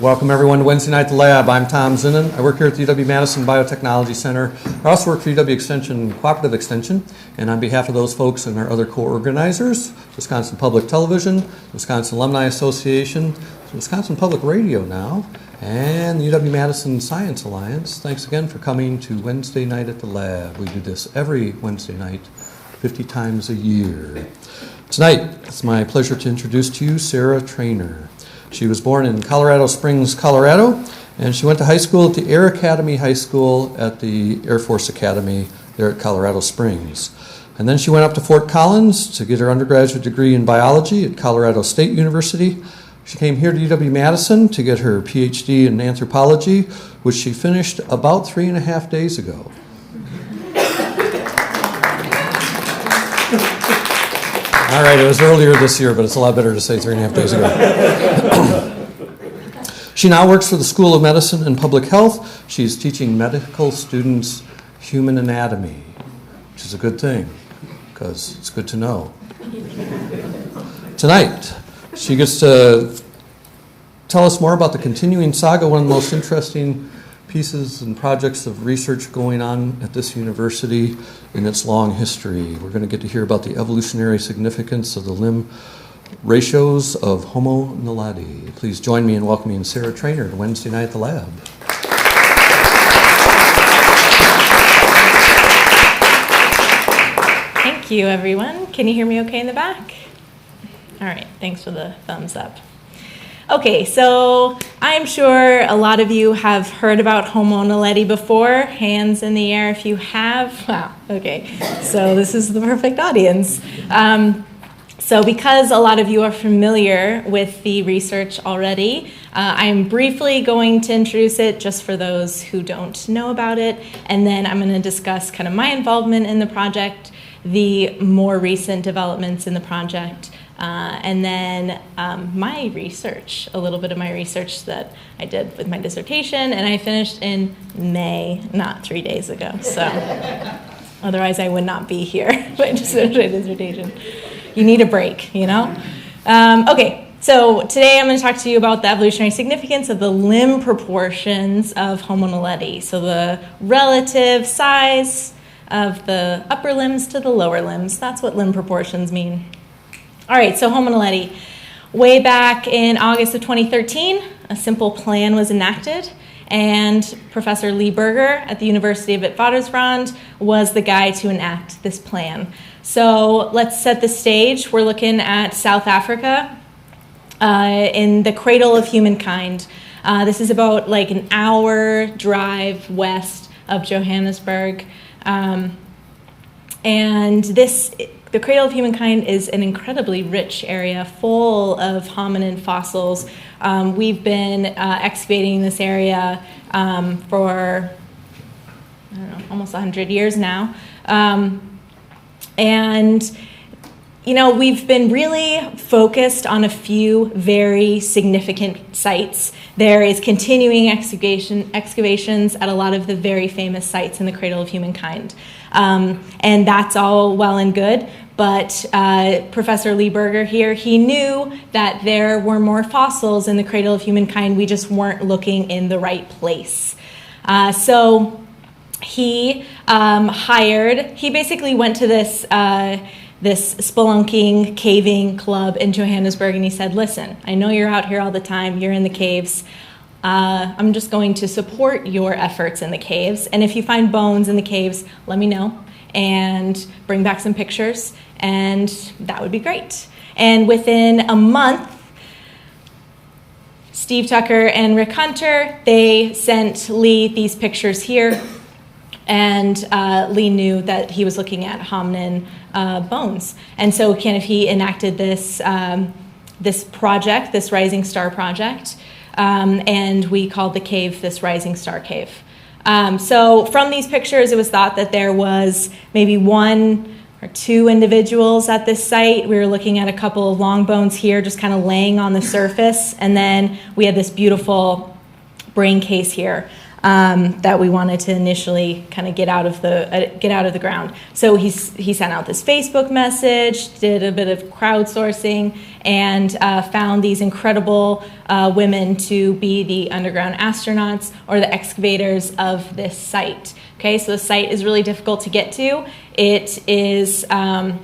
Welcome everyone to Wednesday Night at the Lab. I'm Tom Zinnan. I work here at the UW-Madison Biotechnology Center. I also work for UW Extension, Cooperative Extension, and on behalf of those folks and our other co-organizers, Wisconsin Public Television, Wisconsin Alumni Association, Wisconsin Public Radio now, and the UW-Madison Science Alliance, thanks again for coming to Wednesday Night at the Lab. We do this every Wednesday night, 50 times a year. Tonight, it's my pleasure to introduce to you Sarah Traynor. She was born in Colorado Springs, Colorado, and she went to high school at the Air Academy High School at the Air Force Academy there at Colorado Springs. And then she went up to Fort Collins to get her undergraduate degree in biology at Colorado State University. She came here to UW-Madison to get her PhD in anthropology, which she finished about 3.5 days ago. All right, it was earlier this year, but it's a lot better to say 3.5 days ago. She now works for the School of Medicine and Public Health. She's teaching medical students human anatomy, which is a good thing, because it's good to know. Tonight, she gets to tell us more about the continuing saga, one of the most interesting pieces and projects of research going on at this university in its long history. We're going to get to hear about the evolutionary significance of the limb ratios of Homo naledi. Please join me in welcoming Sarah Traynor to Wednesday Night at the Lab. Thank you, everyone. Can you hear me okay in the back? All right, thanks for the thumbs up. Okay, so I'm sure a lot of you have heard about Homo naledi before. Hands in the air if you have. Wow, okay. So this is the perfect audience. So because a lot of you are familiar with the research already, I'm briefly going to introduce it just for those who don't know about it, and then I'm going to discuss kind of my involvement in the project, the more recent developments in the project, and then my research, a little bit of my research that I did with my dissertation, and I finished in May, not 3 days ago. So otherwise I would not be here if I just finished my dissertation. You need a break, you know? Okay, so today I'm going to talk to you about the evolutionary significance of the limb proportions of Homo naledi. So the relative size of the upper limbs to the lower limbs. That's what limb proportions mean. All right, so Homo naledi. Way back in August of 2013, a simple plan was enacted, and Professor Lee Berger at the University of Witwatersrand was the guy to enact this plan. So let's set the stage. We're looking at South Africa in the cradle of humankind. This is about like an hour drive west of Johannesburg. And the cradle of humankind is an incredibly rich area full of hominin fossils. We've been excavating this area for, I don't know, almost 100 years now. And, you know, we've been really focused on a few very significant sites. There is continuing excavations at a lot of the very famous sites in the cradle of humankind. And that's all well and good. But Professor Lee Berger here, he knew that there were more fossils in the cradle of humankind. We just weren't looking in the right place. So he basically went to this spelunking, caving club in Johannesburg, and he said, listen, I know you're out here all the time, you're in the caves. I'm just going to support your efforts in the caves, and if you find bones in the caves, let me know, and bring back some pictures, and that would be great. And within a month, Steve Tucker and Rick Hunter, they sent Lee these pictures here, and Lee knew that he was looking at hominin bones. And so he enacted this project, this Rising Star Project, and we called the cave this Rising Star Cave. So from these pictures, it was thought that there was maybe 1 or 2 individuals at this site. We were looking at a couple of long bones here, just kind of laying on the surface, and then we had this beautiful brain case here. that we wanted to initially kind of get out of the ground. So he sent out this Facebook message, did a bit of crowdsourcing, and found these incredible women to be the underground astronauts or the excavators of this site. Okay, so the site is really difficult to get to. It is a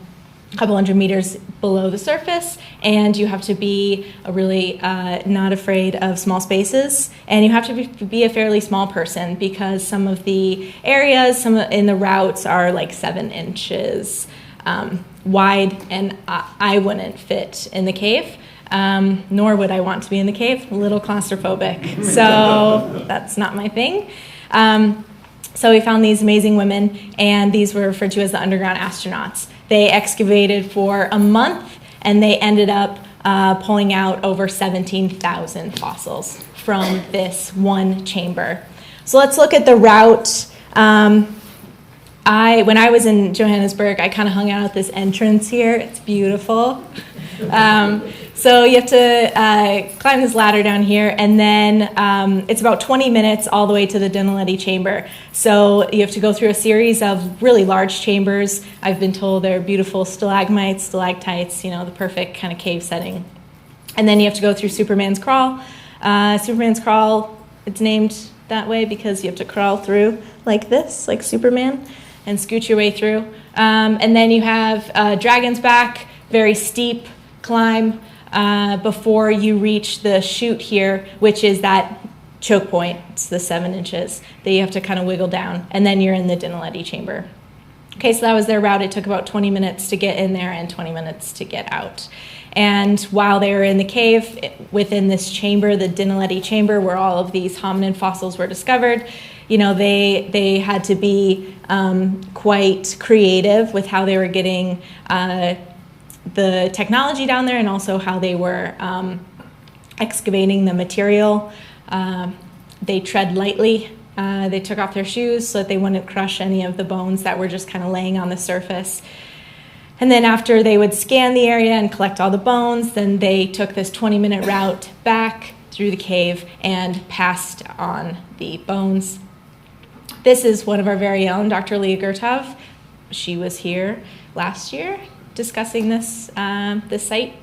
couple hundred meters below the surface, and you have to be really not afraid of small spaces, and you have to be a fairly small person because some of the areas, in the routes are like 7 inches wide, and I wouldn't fit in the cave, nor would I want to be in the cave. A little claustrophobic, so that's not my thing. So we found these amazing women, and these were referred to as the underground astronauts. They excavated for a month, and they ended up pulling out over 17,000 fossils from this one chamber. So let's look at the route. When I was in Johannesburg, I kind of hung out at this entrance here. It's beautiful. So you have to climb this ladder down here, and then it's about 20 minutes all the way to the Dinaledi chamber. So you have to go through a series of really large chambers. I've been told they're beautiful stalagmites, stalactites, the perfect kind of cave setting. And then you have to go through Superman's Crawl. Superman's Crawl, it's named that way because you have to crawl through like this, like Superman, and scoot your way through. And then you have Dragon's Back, very steep climb before you reach the chute here, which is that choke point. It's the 7 inches that you have to kind of wiggle down, and then you're in the Dinaledi chamber. Okay, so that was their route. It took about 20 minutes to get in there and 20 minutes to get out. And while they were in the cave, within this chamber, the Dinaledi chamber, where all of these hominin fossils were discovered, they had to be quite creative with how they were getting the technology down there, and also how they were excavating the material. They tread lightly. They took off their shoes so that they wouldn't crush any of the bones that were just kind of laying on the surface. And then after they would scan the area and collect all the bones, then they took this 20-minute route back through the cave and passed on the bones. This is one of our very own, Dr. Leah Gertov. She was here last year discussing this site.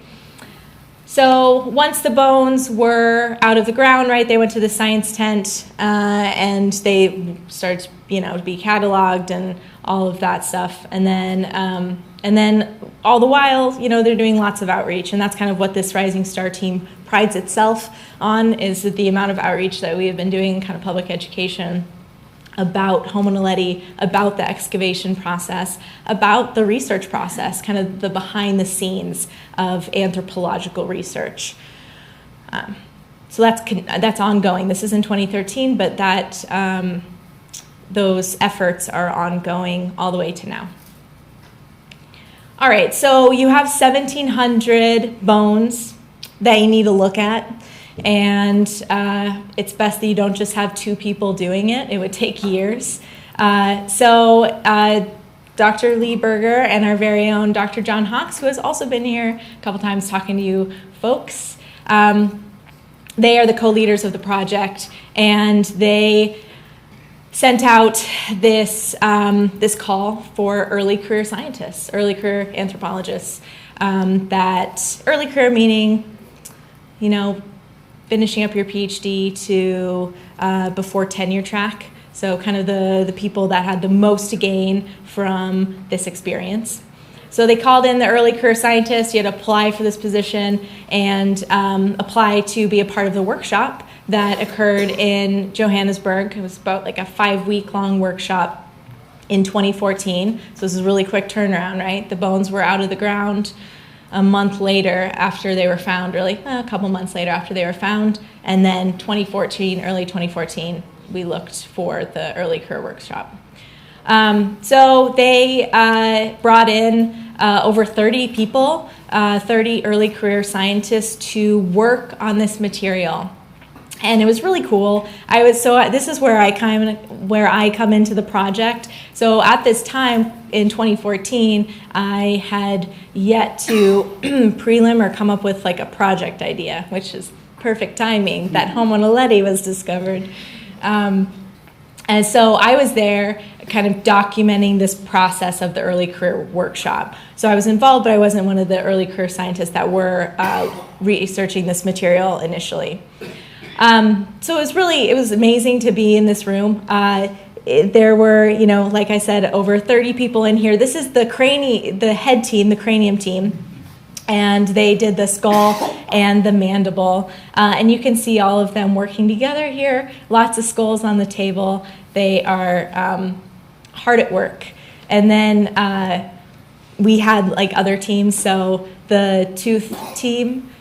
So once the bones were out of the ground, right, they went to the science tent and they started, to be cataloged and all of that stuff. And then all the while, they're doing lots of outreach, and that's kind of what this Rising Star team prides itself on, is the amount of outreach that we have been doing, kind of public education about Homo naledi, about the excavation process, about the research process, kind of the behind the scenes of anthropological research. So that's ongoing. This is in 2013, but those efforts are ongoing all the way to now. All right, so you have 1,700 bones that you need to look at. And it's best that you don't just have 2 people doing it. It would take years. So Dr. Lee Berger and our very own Dr. John Hawks, who has also been here a couple times talking to you folks, they are the co-leaders of the project, and they sent out this call for early career scientists, early career anthropologists. That early career meaning, finishing up your PhD to before tenure track. So kind of the people that had the most to gain from this experience. So they called in the early career scientists. You had to apply for this position and apply to be a part of the workshop that occurred in Johannesburg. It was about like a 5-week-long workshop in 2014. So this is a really quick turnaround, right? The bones were out of the ground a month later after they were found, really a couple months later after they were found. And then early 2014, we looked for the early career workshop. So they brought in over 30 people, 30 early career scientists to work on this material. And it was really cool. This is where I come into the project. So at this time in 2014, I had yet to prelim or come up with like a project idea, which is perfect timing that Homo naledi was discovered. And so I was there kind of documenting this process of the early career workshop. So I was involved, but I wasn't one of the early career scientists that were researching this material initially. So it was amazing to be in this room. There were, like I said, over 30 people in here. This is the head team, the cranium team. And they did the skull and the mandible. And you can see all of them working together here. Lots of skulls on the table. They are hard at work. And then we had other teams. So the tooth team,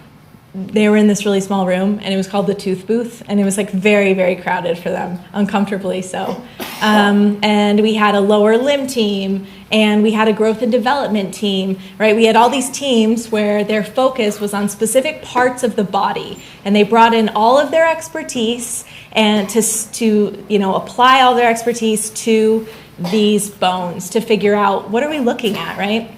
they were in this really small room, and it was called the tooth booth, and it was very, very crowded for them, uncomfortably so. And we had a lower limb team, and we had a growth and development team, right? We had all these teams where their focus was on specific parts of the body, and they brought in all of their expertise and to apply all their expertise to these bones to figure out, what are we looking at, right?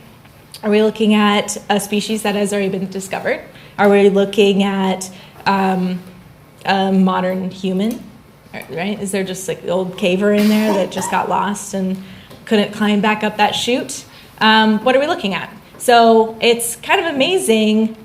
Are we looking at a species that has already been discovered? Are we looking at a modern human, right? Is there just the old caver in there that just got lost and couldn't climb back up that chute? What are we looking at? So it's kind of amazing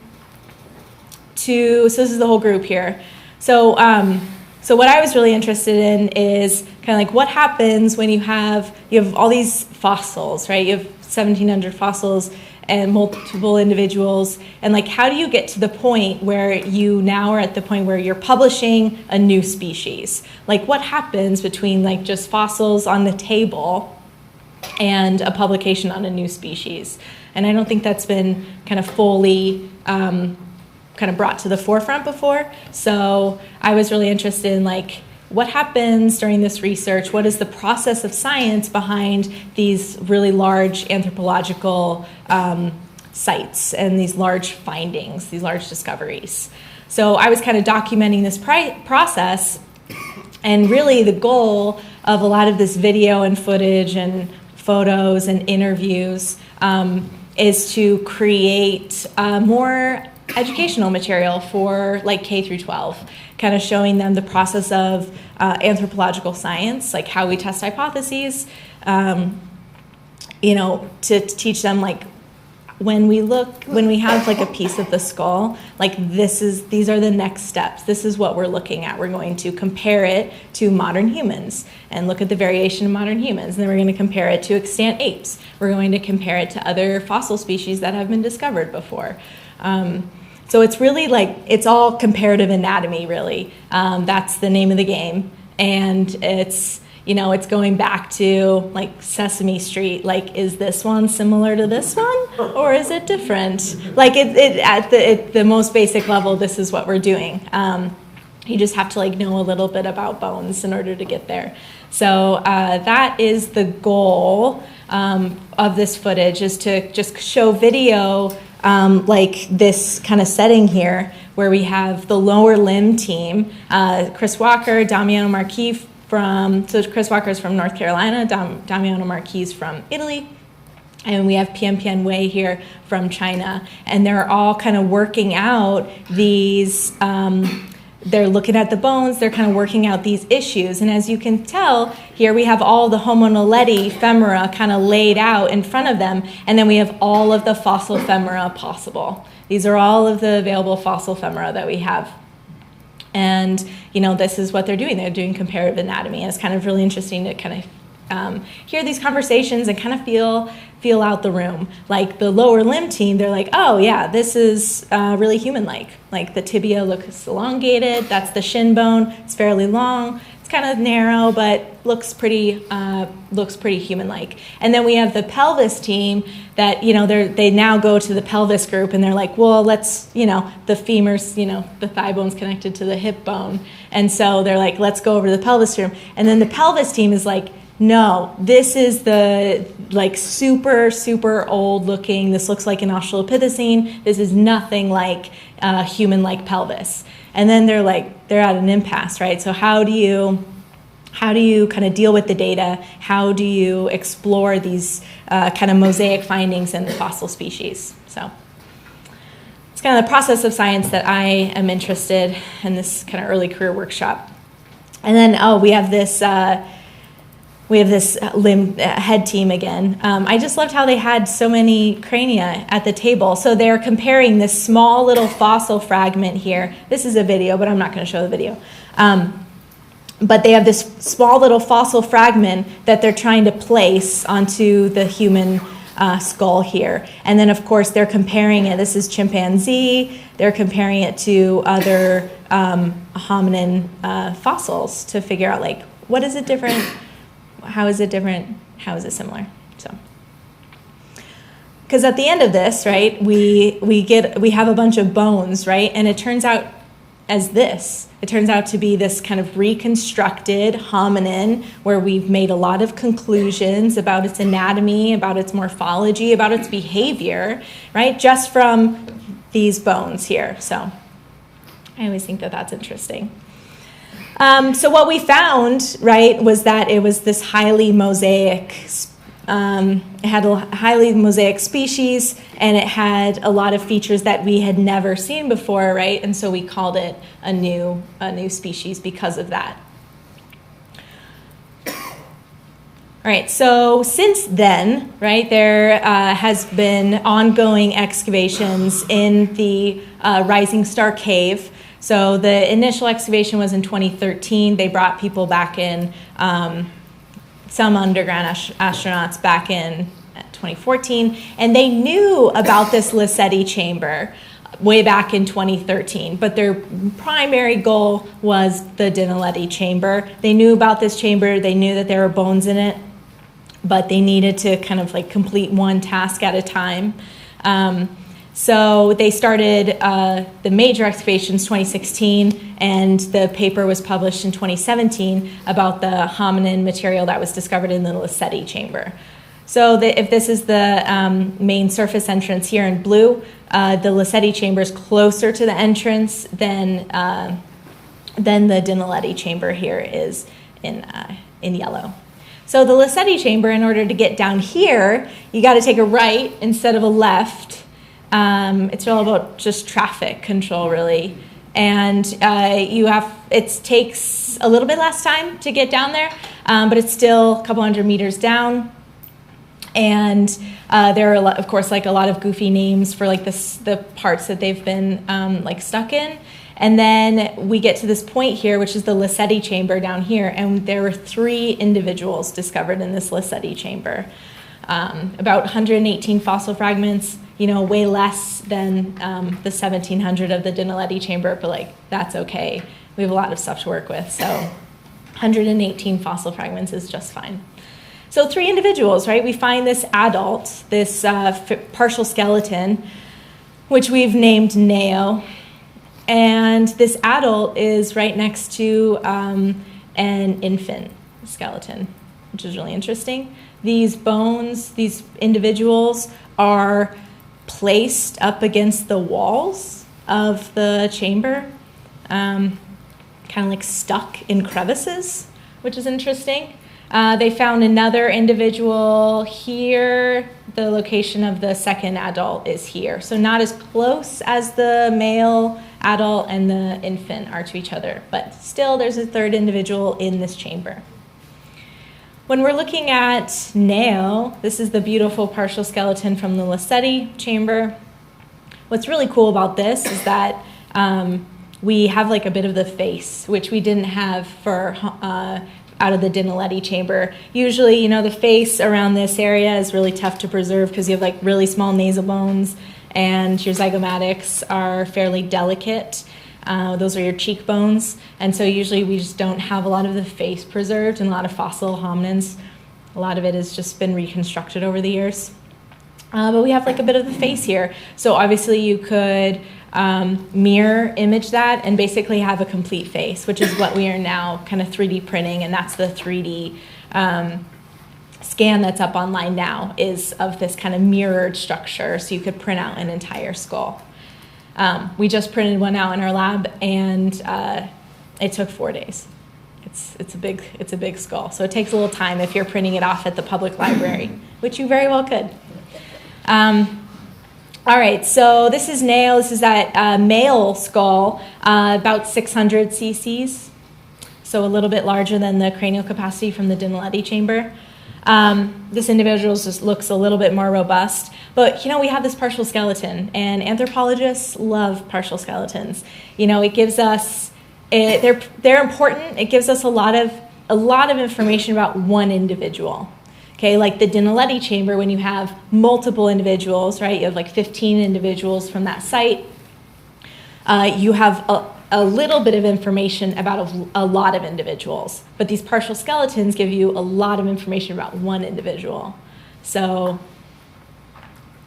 so this is the whole group here. So what I was really interested in is kind of what happens when you have all these fossils, right? You have 1,700 fossils and multiple individuals, and how do you get to the point where you now are at the point where you're publishing a new species? What happens between just fossils on the table and a publication on a new species? And I don't think that's been kind of fully brought to the forefront before. So I was really interested in what happens during this research? What is the process of science behind these really large anthropological sites and these large findings, these large discoveries? So I was kind of documenting this process, and really the goal of a lot of this video and footage and photos and interviews is to create more educational material for K through 12, kind of showing them the process of anthropological science, how we test hypotheses, to teach them when we have a piece of the skull, these are the next steps. This is what we're looking at. We're going to compare it to modern humans and look at the variation in modern humans. And then we're going to compare it to extant apes. We're going to compare it to other fossil species that have been discovered before. So it's really it's all comparative anatomy, really. That's the name of the game. And it's, it's going back to Sesame Street. Is this one similar to this one, or is it different? At the most basic level, this is what we're doing. You just have to know a little bit about bones in order to get there. So that is the goal of this footage, is to just show video this kind of setting here, where we have the lower limb team, Chris Walker, Damiano Marquis Chris Walker is from North Carolina, Damiano Marquis from Italy, and we have Pian Wei here from China, and they're all kind of working out these, they're looking at the bones, they're kind of working out these issues. And as you can tell, here we have all the Homo naledi femora kind of laid out in front of them, and then we have all of the fossil femora possible. These are all of the available fossil femora that we have. And, this is what they're doing. They're doing comparative anatomy, and it's kind of really interesting to kind of hear these conversations and kind of feel out the room. The lower limb team, they're oh yeah, this is really human-like. The tibia looks elongated. That's the shin bone. It's fairly long. It's kind of narrow, but looks pretty human-like. And then we have the pelvis team that they now go to the pelvis group, and they're well, let's the femurs, the thigh bone's connected to the hip bone, and so they're let's go over to the pelvis room. And then the pelvis team is no, this is the super old looking. This looks like an Australopithecine. This is nothing like human-like pelvis. And then they're at an impasse, right? So how do you kind of deal with the data? How do you explore these kind of mosaic findings in the fossil species? So it's kind of the process of science that I am interested in, this kind of early career workshop. And then we have this we have this limb head team again. I just loved how they had so many crania at the table. So they're comparing this small little fossil fragment here. This is a video, but I'm not going to show the video. But they have this small little fossil fragment that they're trying to place onto the human skull here. And then, of course, they're comparing it. This is chimpanzee. They're comparing it to other hominin fossils to figure out, like, what is it different? How is it different? How is it similar? So, because at the end of this, right, we have a bunch of bones, right, and it turns out as this. It turns out to be this kind of reconstructed hominin where we've made a lot of conclusions about its anatomy, about its morphology, about its behavior, right, just from these bones here. So I always think that that's interesting. So what we found, right, was that it was this highly mosaic, it had a highly mosaic species, and it had a lot of features that we had never seen before, right? And so we called it a new species because of that. All right, so since then, right, there has been ongoing excavations in the Rising Star Cave. So the initial excavation was in 2013. They brought people back in, some underground astronauts back in 2014, and they knew about this Lesedi chamber way back in 2013, but their primary goal was the Dinaledi chamber. They knew about this chamber, they knew that there were bones in it, but they needed to kind of like complete one task at a time. So they started the major excavations 2016, and the paper was published in 2017 about the hominin material that was discovered in the Lesedi chamber. So if this is the main surface entrance here in blue, the Lesedi chamber is closer to the entrance than the Dinaledi chamber here is in yellow. So the Lesedi chamber, in order to get down here, you got to take a right instead of a left. It's all about just traffic control, really. And it takes a little bit less time to get down there, but it's still a couple hundred meters down. And there are, of course, like a lot of goofy names for like the parts that they've been like stuck in. And then we get to this point here, which is the Lesedi chamber down here, and there were 3 individuals discovered in this Lesedi chamber. About 118 fossil fragments, way less than the 1,700 of the Dinaledi chamber, but like that's okay. We have a lot of stuff to work with, so 118 fossil fragments is just fine. So 3 individuals, right? We find this adult, this partial skeleton, which we've named Neo, and this adult is right next to an infant skeleton, which is really interesting. These bones, these individuals are placed up against the walls of the chamber, kind of like stuck in crevices, which is interesting. They found another individual here. The location of the second adult is here. So not as close as the male adult and the infant are to each other, but still there's a third individual in this chamber. When we're looking at Neo, this is the beautiful partial skeleton from the Lesedi chamber. What's really cool about this is that we have like a bit of the face, which we didn't have for out of the Dinaledi chamber. Usually, the face around this area is really tough to preserve because you have like really small nasal bones, and your zygomatics are fairly delicate. Those are your cheekbones, and so usually we just don't have a lot of the face preserved. And a lot of fossil hominins, a lot of it has just been reconstructed over the years. But we have like a bit of the face here. So obviously you could mirror image that and basically have a complete face, which is what we are now kind of 3D printing, and that's the 3D scan that's up online now, is of this kind of mirrored structure, so you could print out an entire skull. We just printed one out in our lab, and it took 4 days. It's a big skull, so it takes a little time if you're printing it off at the public library, which you very well could. All right, so this is Neo. This is that male skull, about 600 cc's. so a little bit larger than the cranial capacity from the Dinaledi chamber. This individual just looks a little bit more robust, but we have this partial skeleton, and anthropologists love partial skeletons. It gives us, they're important. It gives us a lot of information about one individual. Okay, like the Dinaledi chamber, when you have multiple individuals, right? You have like 15 individuals from that site. You have a little bit of information about a lot of individuals, but these partial skeletons give you a lot of information about one individual. So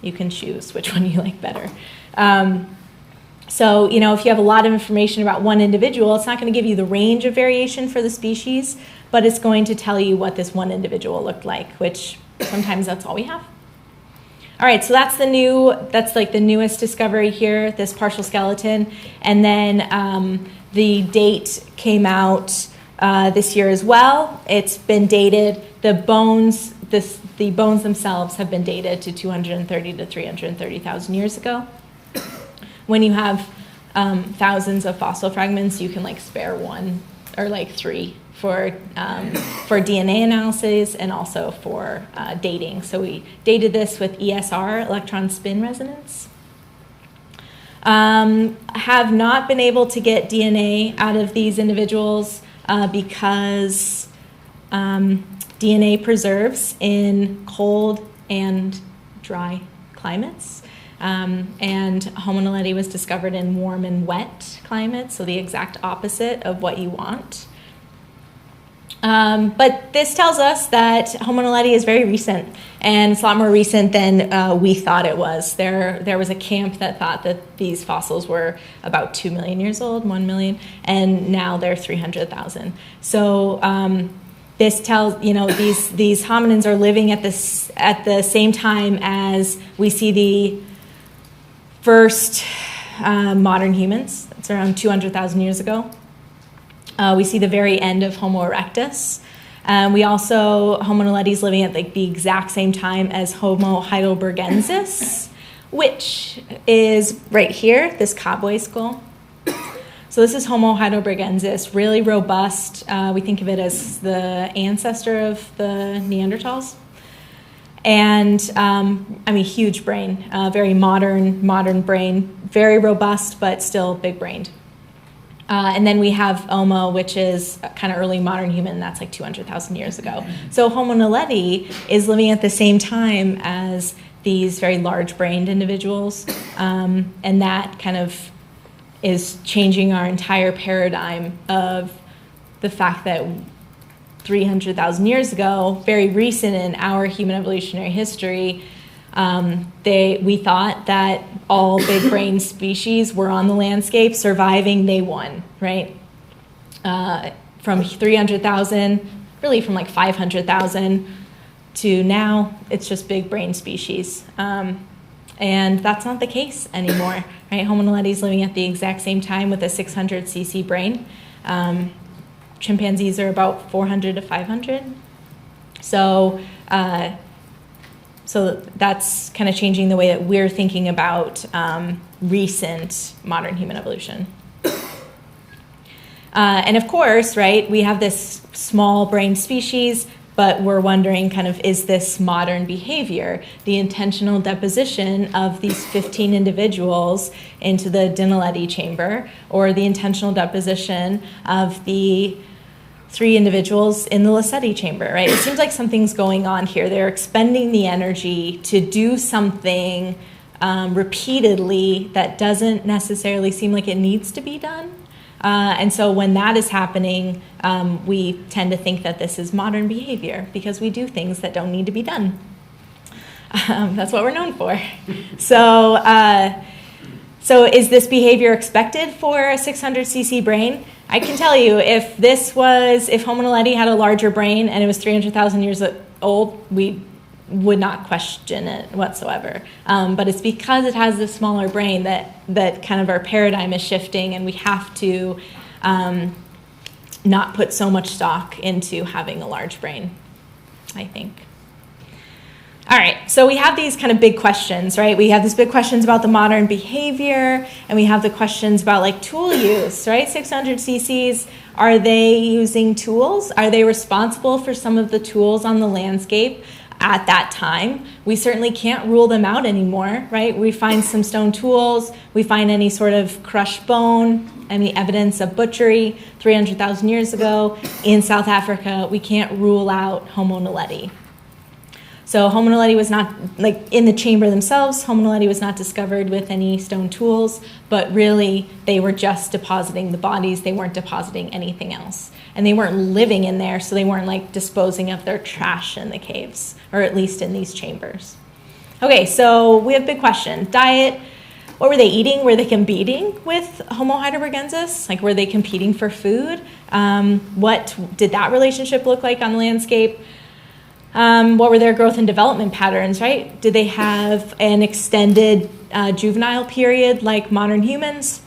you can choose which one you like better. So, if you have a lot of information about one individual, it's not going to give you the range of variation for the species, but it's going to tell you what this one individual looked like, which sometimes that's all we have. All right, so that's like the newest discovery here, this partial skeleton. And then the date came out this year as well. It's been dated, the bones themselves have been dated to 230 to 330,000 years ago. When you have thousands of fossil fragments, you can like spare one or like three for DNA analysis and also for dating. So we dated this with ESR, electron spin resonance. Have not been able to get DNA out of these individuals because DNA preserves in cold and dry climates. And Homo naledi was discovered in warm and wet climates, so the exact opposite of what you want. But this tells us that Homo naledi is very recent, and it's a lot more recent than we thought it was. There was a camp that thought that these fossils were about 2 million years old, 1 million, and now they're 300,000. So this tells, these hominins are living at the same time as we see the first modern humans. It's around 200,000 years ago. We see the very end of Homo erectus. We also, Homo naledi is living at like the exact same time as Homo Heidelbergensis, which is right here, this cowboy skull. So this is Homo Heidelbergensis, really robust. We think of it as the ancestor of the Neanderthals. And huge brain, very modern brain, very robust, but still big-brained. And then we have Homo, which is kind of early modern human. That's like 200,000 years ago. So Homo naledi is living at the same time as these very large-brained individuals. And that kind of is changing our entire paradigm of the fact that 300,000 years ago, very recent in our human evolutionary history, we thought that all big brain species were on the landscape surviving, they won, right? From 300,000, really from like 500,000 to now, it's just big brain species. And that's not the case anymore, right? Homo naledi is living at the exact same time with a 600 cc brain. Chimpanzees are about 400 to 500. So that's kind of changing the way that we're thinking about recent modern human evolution. And of course, right, we have this small brain species, but we're wondering kind of, is this modern behavior, the intentional deposition of these 15 individuals into the Dinaledi chamber, or the intentional deposition of the 3 individuals in the Lassetti chamber, right? It seems like something's going on here. They're expending the energy to do something repeatedly that doesn't necessarily seem like it needs to be done. And so when that is happening, we tend to think that this is modern behavior because we do things that don't need to be done. That's what we're known for. So is this behavior expected for a 600 cc brain? I can tell you, if Homo naledi had a larger brain and it was 300,000 years old, we would not question it whatsoever. But it's because it has this smaller brain that kind of our paradigm is shifting, and we have to not put so much stock into having a large brain, I think. All right, right, so we have these kind of big questions, right? We have these big questions about the modern behavior, and we have the questions about like tool use, right? 600 cc's, are they using tools? Are they responsible for some of the tools on the landscape at that time? We certainly can't rule them out anymore, right? We find some stone tools, we find any sort of crushed bone, any evidence of butchery 300,000 years ago in South Africa. We can't rule out Homo naledi. So Homo naledi was not, like in the chamber themselves, Homo naledi was not discovered with any stone tools, but really they were just depositing the bodies. They weren't depositing anything else. And they weren't living in there, so they weren't like disposing of their trash in the caves, or at least in these chambers. Okay, so we have a big question. Diet, what were they eating? Were they competing with Homo heidelbergensis? Like, were they competing for food? What did that relationship look like on the landscape? What were their growth and development patterns, right? Did they have an extended juvenile period like modern humans?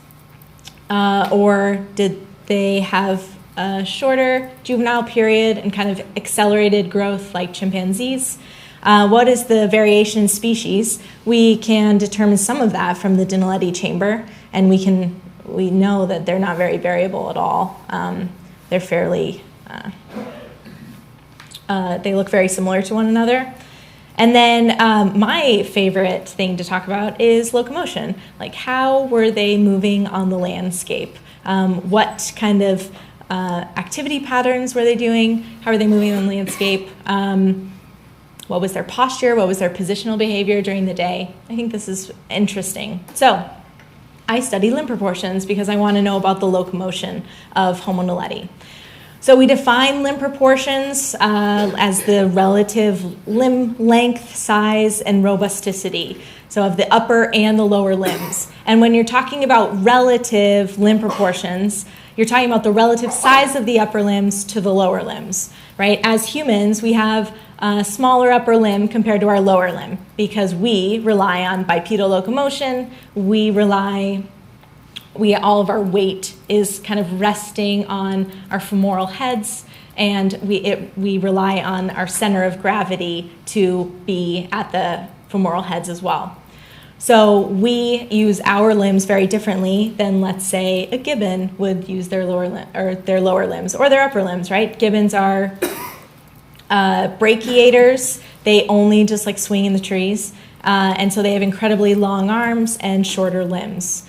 Or did they have a shorter juvenile period and kind of accelerated growth like chimpanzees? What is the variation in species? We can determine some of that from the Dinaledi chamber, and we know that they're not very variable at all. They're fairly... they look very similar to one another. And then my favorite thing to talk about is locomotion. Like, how were they moving on the landscape? What kind of activity patterns were they doing? How were they moving on the landscape? What was their posture? What was their positional behavior during the day? I think this is interesting. So I study limb proportions because I want to know about the locomotion of Homo naledi. So we define limb proportions as the relative limb length, size, and robusticity, so of the upper and the lower limbs. And when you're talking about relative limb proportions, you're talking about the relative size of the upper limbs to the lower limbs, right? As humans, we have a smaller upper limb compared to our lower limb because we rely on bipedal locomotion. All of our weight is kind of resting on our femoral heads, and we rely on our center of gravity to be at the femoral heads as well. So we use our limbs very differently than, let's say, a gibbon would use their lower limbs or their upper limbs, right? Gibbons are brachiators. They only just like swing in the trees, and so they have incredibly long arms and shorter limbs.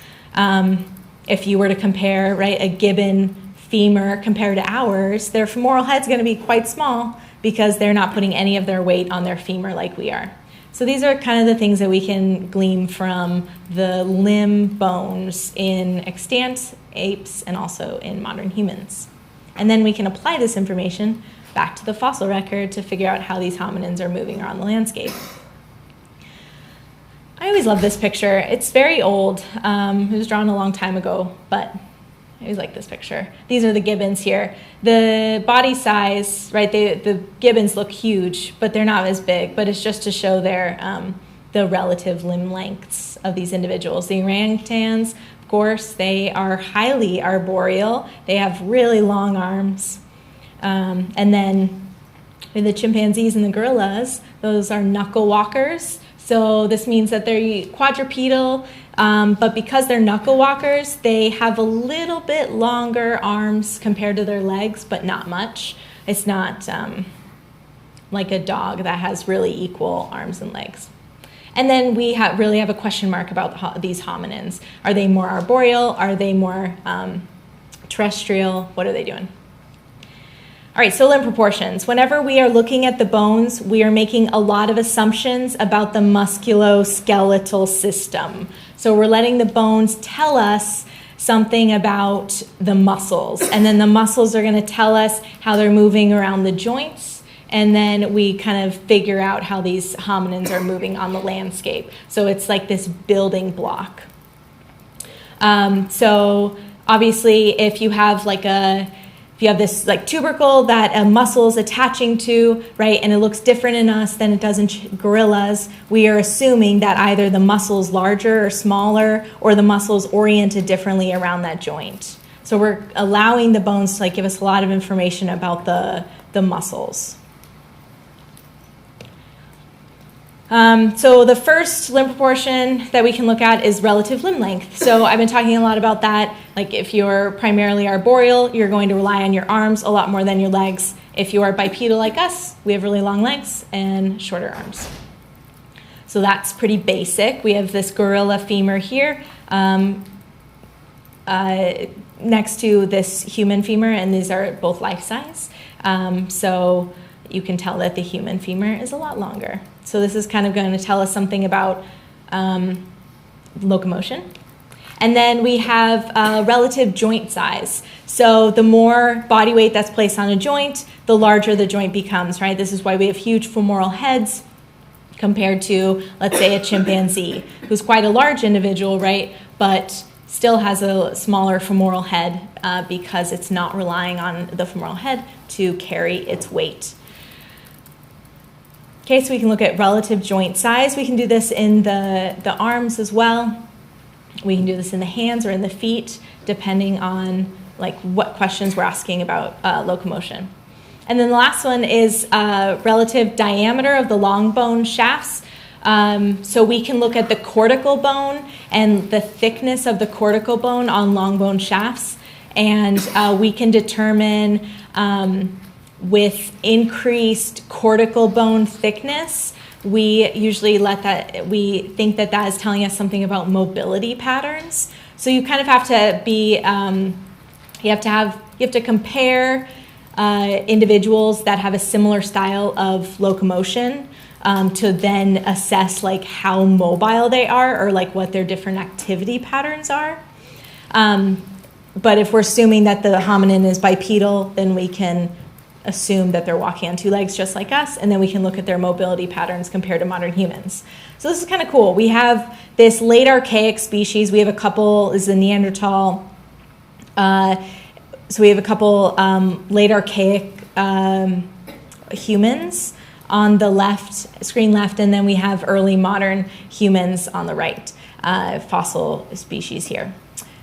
If you were to compare, right, a gibbon femur compared to ours, their femoral head's going to be quite small because they're not putting any of their weight on their femur like we are. So these are kind of the things that we can glean from the limb bones in extant apes and also in modern humans. And then we can apply this information back to the fossil record to figure out how these hominins are moving around the landscape. I always love this picture. It's very old. It was drawn a long time ago, but I always like this picture. These are the gibbons here. The body size, right, the gibbons look huge, but they're not as big, but it's just to show the relative limb lengths of these individuals. The orangutans, of course, they are highly arboreal. They have really long arms. And then with the chimpanzees and the gorillas, those are knuckle walkers. So this means that they're quadrupedal, but because they're knuckle walkers, they have a little bit longer arms compared to their legs, but not much. It's not like a dog that has really equal arms and legs. And then we really have a question mark about these hominins. Are they more arboreal? Are they more terrestrial? What are they doing? All right, so limb proportions. Whenever we are looking at the bones, we are making a lot of assumptions about the musculoskeletal system. So we're letting the bones tell us something about the muscles, and then the muscles are going to tell us how they're moving around the joints, and then we kind of figure out how these hominins are moving on the landscape. So it's like this building block. So obviously, if you have this like tubercle that a muscle is attaching to, right, and it looks different in us than it does in gorillas, we are assuming that either the muscle's larger or smaller, or the muscle's oriented differently around that joint. So we're allowing the bones to give us a lot of information about the muscles. So the first limb proportion that we can look at is relative limb length. So I've been talking a lot about that. Like if you're primarily arboreal, you're going to rely on your arms a lot more than your legs. If you are bipedal like us, we have really long legs and shorter arms. So that's pretty basic. We have this gorilla femur here next to this human femur, and these are both life size. So you can tell that the human femur is a lot longer. So this is kind of going to tell us something about locomotion. And then we have relative joint size. So the more body weight that's placed on a joint, the larger the joint becomes, right? This is why we have huge femoral heads compared to, let's say, a chimpanzee, who's quite a large individual, right? But still has a smaller femoral head because it's not relying on the femoral head to carry its weight. Okay, so we can look at relative joint size. We can do this in the arms as well. We can do this in the hands or in the feet, depending on like what questions we're asking about locomotion. And then the last one is relative diameter of the long bone shafts. So we can look at the cortical bone and the thickness of the cortical bone on long bone shafts, and we can determine with increased cortical bone thickness, we usually we think that that is telling us something about mobility patterns. So you kind of have to be, you have to compare individuals that have a similar style of locomotion to then assess like how mobile they are or like what their different activity patterns are. But if we're assuming that the hominin is bipedal, then we can assume that they're walking on two legs just like us, and then we can look at their mobility patterns compared to modern humans. So this is kind of cool. We have this late archaic species. We have a couple, this is a Neanderthal. So we have a couple late archaic humans on the left, screen left, and then we have early modern humans on the right, fossil species here.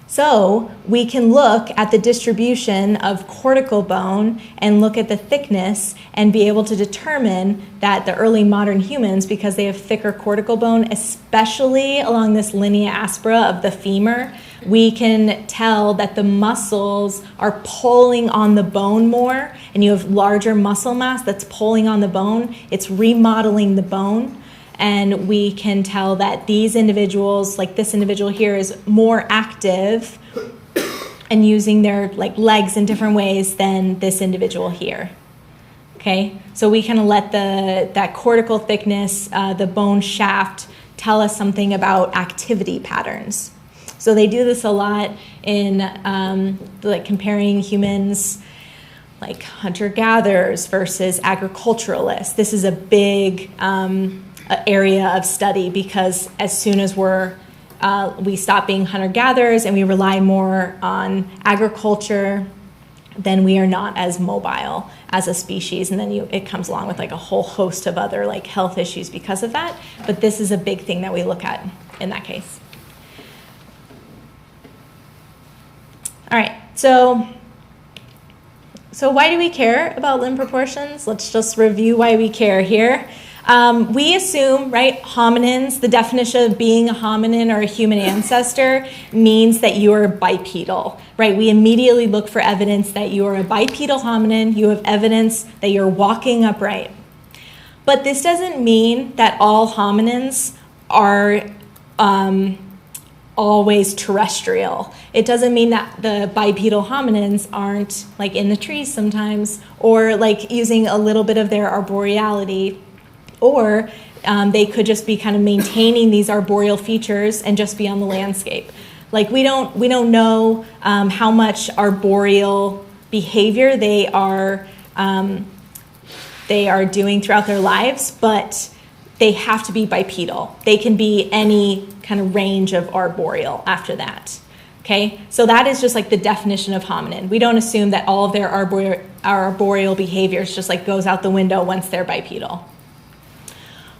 So we can look at the distribution of cortical bone and look at the thickness and be able to determine that the early modern humans, because they have thicker cortical bone, especially along this linea aspera of the femur, we can tell that the muscles are pulling on the bone more, and you have larger muscle mass that's pulling on the bone. It's remodeling the bone. And we can tell that these individuals, like this individual here, is more active and using their like legs in different ways than this individual here. Okay, so we kind of let that cortical thickness, the bone shaft, tell us something about activity patterns. So they do this a lot in like comparing humans, like hunter-gatherers versus agriculturalists. This is a big area of study because as soon as we stop being hunter-gatherers and we rely more on agriculture, then we are not as mobile as a species, and then it comes along with like a whole host of other like health issues because of that. But this is a big thing that we look at in that case. All right, so why do we care about limb proportions? Let's just review why we care here. We assume, right, hominins, the definition of being a hominin or a human ancestor means that you are bipedal, right? We immediately look for evidence that you are a bipedal hominin. You have evidence that you're walking upright. But this doesn't mean that all hominins are always terrestrial. It doesn't mean that the bipedal hominins aren't like in the trees sometimes, or like using a little bit of their arboreality, or they could just be kind of maintaining these arboreal features and just be on the landscape. Like we don't know how much arboreal behavior they are doing throughout their lives, but they have to be bipedal. They can be any kind of range of arboreal after that. Okay, so that is just like the definition of hominin. We don't assume that all of their arboreal behaviors just like goes out the window once they're bipedal.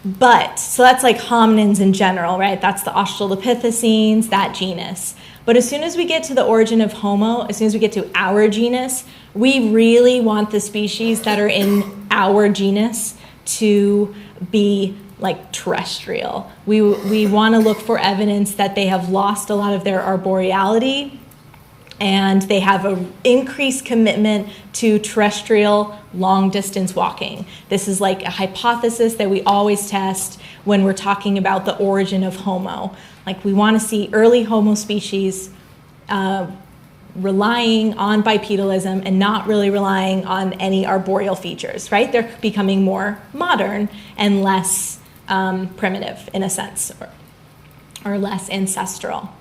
But, so that's like hominins in general, right? That's the Australopithecines, that genus. But as soon as we get to the origin of Homo, as soon as we get to our genus, we really want the species that are in our genus to be like terrestrial. We want to look for evidence that they have lost a lot of their arboreality, and they have an increased commitment to terrestrial long-distance walking. This is like a hypothesis that we always test when we're talking about the origin of Homo. Like, we want to see early Homo species relying on bipedalism and not really relying on any arboreal features, right? They're becoming more modern and less primitive in a sense, or less ancestral.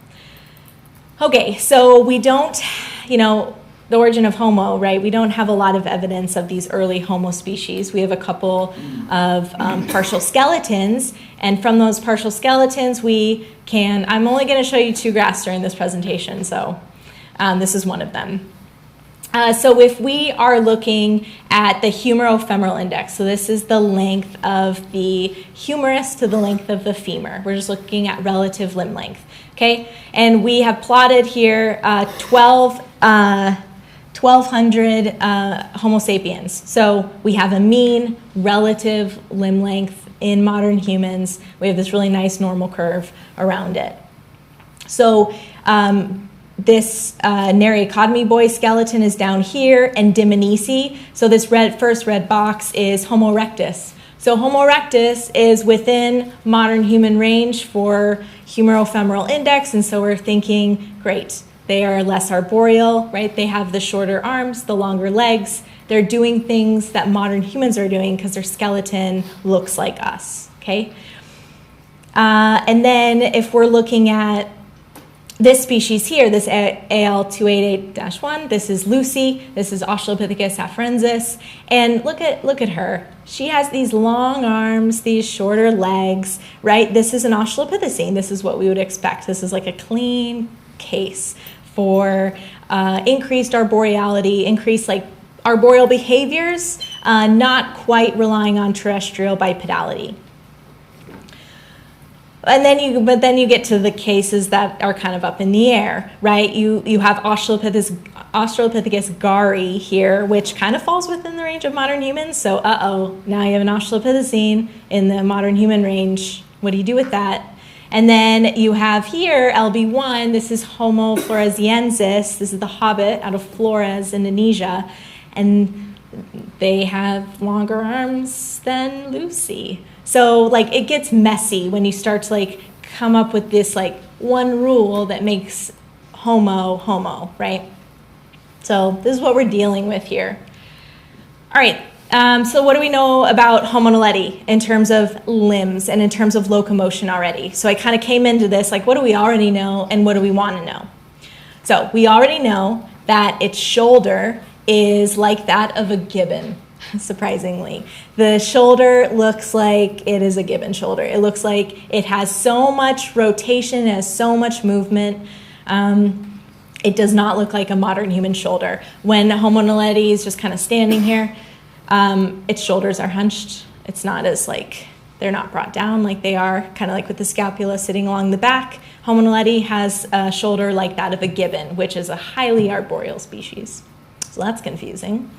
Okay, so we don't, the origin of Homo, right? We don't have a lot of evidence of these early Homo species. We have a couple of partial skeletons, and from those partial skeletons I'm only going to show you 2 graphs during this presentation, so this is one of them. So if we are looking at the humerofemoral index, so this is the length of the humerus to the length of the femur. We're just looking at relative limb length, okay? And we have plotted here 1,200 Homo sapiens. So we have a mean relative limb length in modern humans. We have this really nice normal curve around it. So this Nereikotomy boy skeleton is down here, and Dmanisi. So this first red box is Homo erectus. So Homo erectus is within modern human range for humerofemoral index, and so we're thinking, great, they are less arboreal, right? They have the shorter arms, the longer legs. They're doing things that modern humans are doing because their skeleton looks like us, okay? And then if we're looking at this species here, this AL288-1, this is Lucy, this is Australopithecus afarensis, and look at her. She has these long arms, these shorter legs, right? This is an Australopithecine. This is what we would expect. This is like a clean case for increased arboreality, increased like arboreal behaviors, not quite relying on terrestrial bipedality. And then you get to the cases that are kind of up in the air, right? You have Australopithecus gari here, which kind of falls within the range of modern humans. So, now you have an Australopithecine in the modern human range. What do you do with that? And then you have here LB1. This is Homo floresiensis. This is the hobbit out of Flores, Indonesia, and they have longer arms than Lucy. So like it gets messy when you start to like come up with this like one rule that makes Homo, right? So this is what we're dealing with here. All right, so what do we know about Homo naledi in terms of limbs and in terms of locomotion already? So I kind of came into this like, what do we already know and what do we want to know? So we already know that its shoulder is like that of a gibbon. Surprisingly, the shoulder looks like it is a gibbon shoulder. It looks like it has so much rotation, it has so much movement. It does not look like a modern human shoulder. When Homo naledi is just kind of standing here, its shoulders are hunched. It's not as like, they're not brought down like they are, kind of like with the scapula sitting along the back. Homo naledi has a shoulder like that of a gibbon, which is a highly arboreal species. So that's confusing.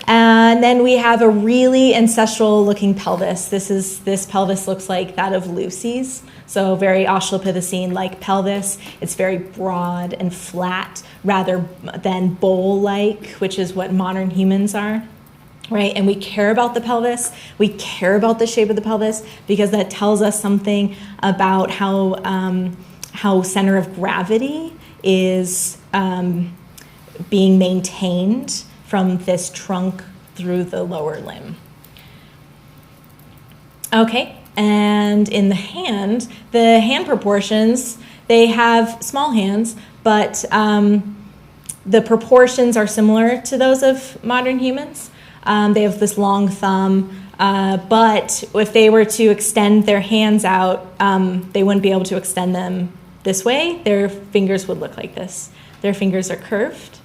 And then we have a really ancestral looking pelvis. This pelvis looks like that of Lucy's. So very Australopithecine like pelvis. It's very broad and flat rather than bowl-like, which is what modern humans are, right? And we care about the pelvis. We care about the shape of the pelvis because that tells us something about how center of gravity is being maintained from this trunk through the lower limb. Okay, and in the hand proportions, they have small hands, but the proportions are similar to those of modern humans. They have this long thumb, but if they were to extend their hands out, they wouldn't be able to extend them this way. Their fingers would look like this. Their fingers are curved.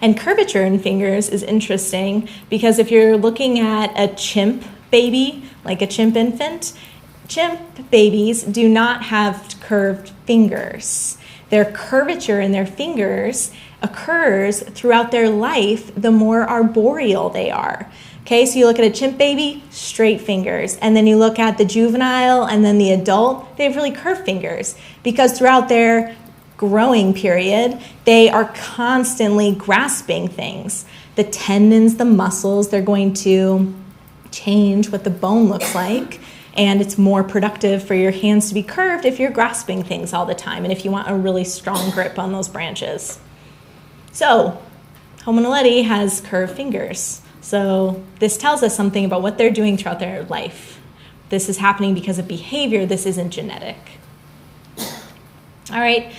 And curvature in fingers is interesting because if you're looking at a chimp baby, like a chimp infant, chimp babies do not have curved fingers. Their curvature in their fingers occurs throughout their life, the more arboreal they are. Okay, so you look at a chimp baby, straight fingers. And then you look at the juvenile and then the adult, they have really curved fingers because throughout their growing period, they are constantly grasping things. The tendons, the muscles, they're going to change what the bone looks like. And it's more productive for your hands to be curved if you're grasping things all the time and if you want a really strong grip on those branches. So, Homo naledi has curved fingers. So this tells us something about what they're doing throughout their life. This is happening because of behavior. This isn't genetic. All right.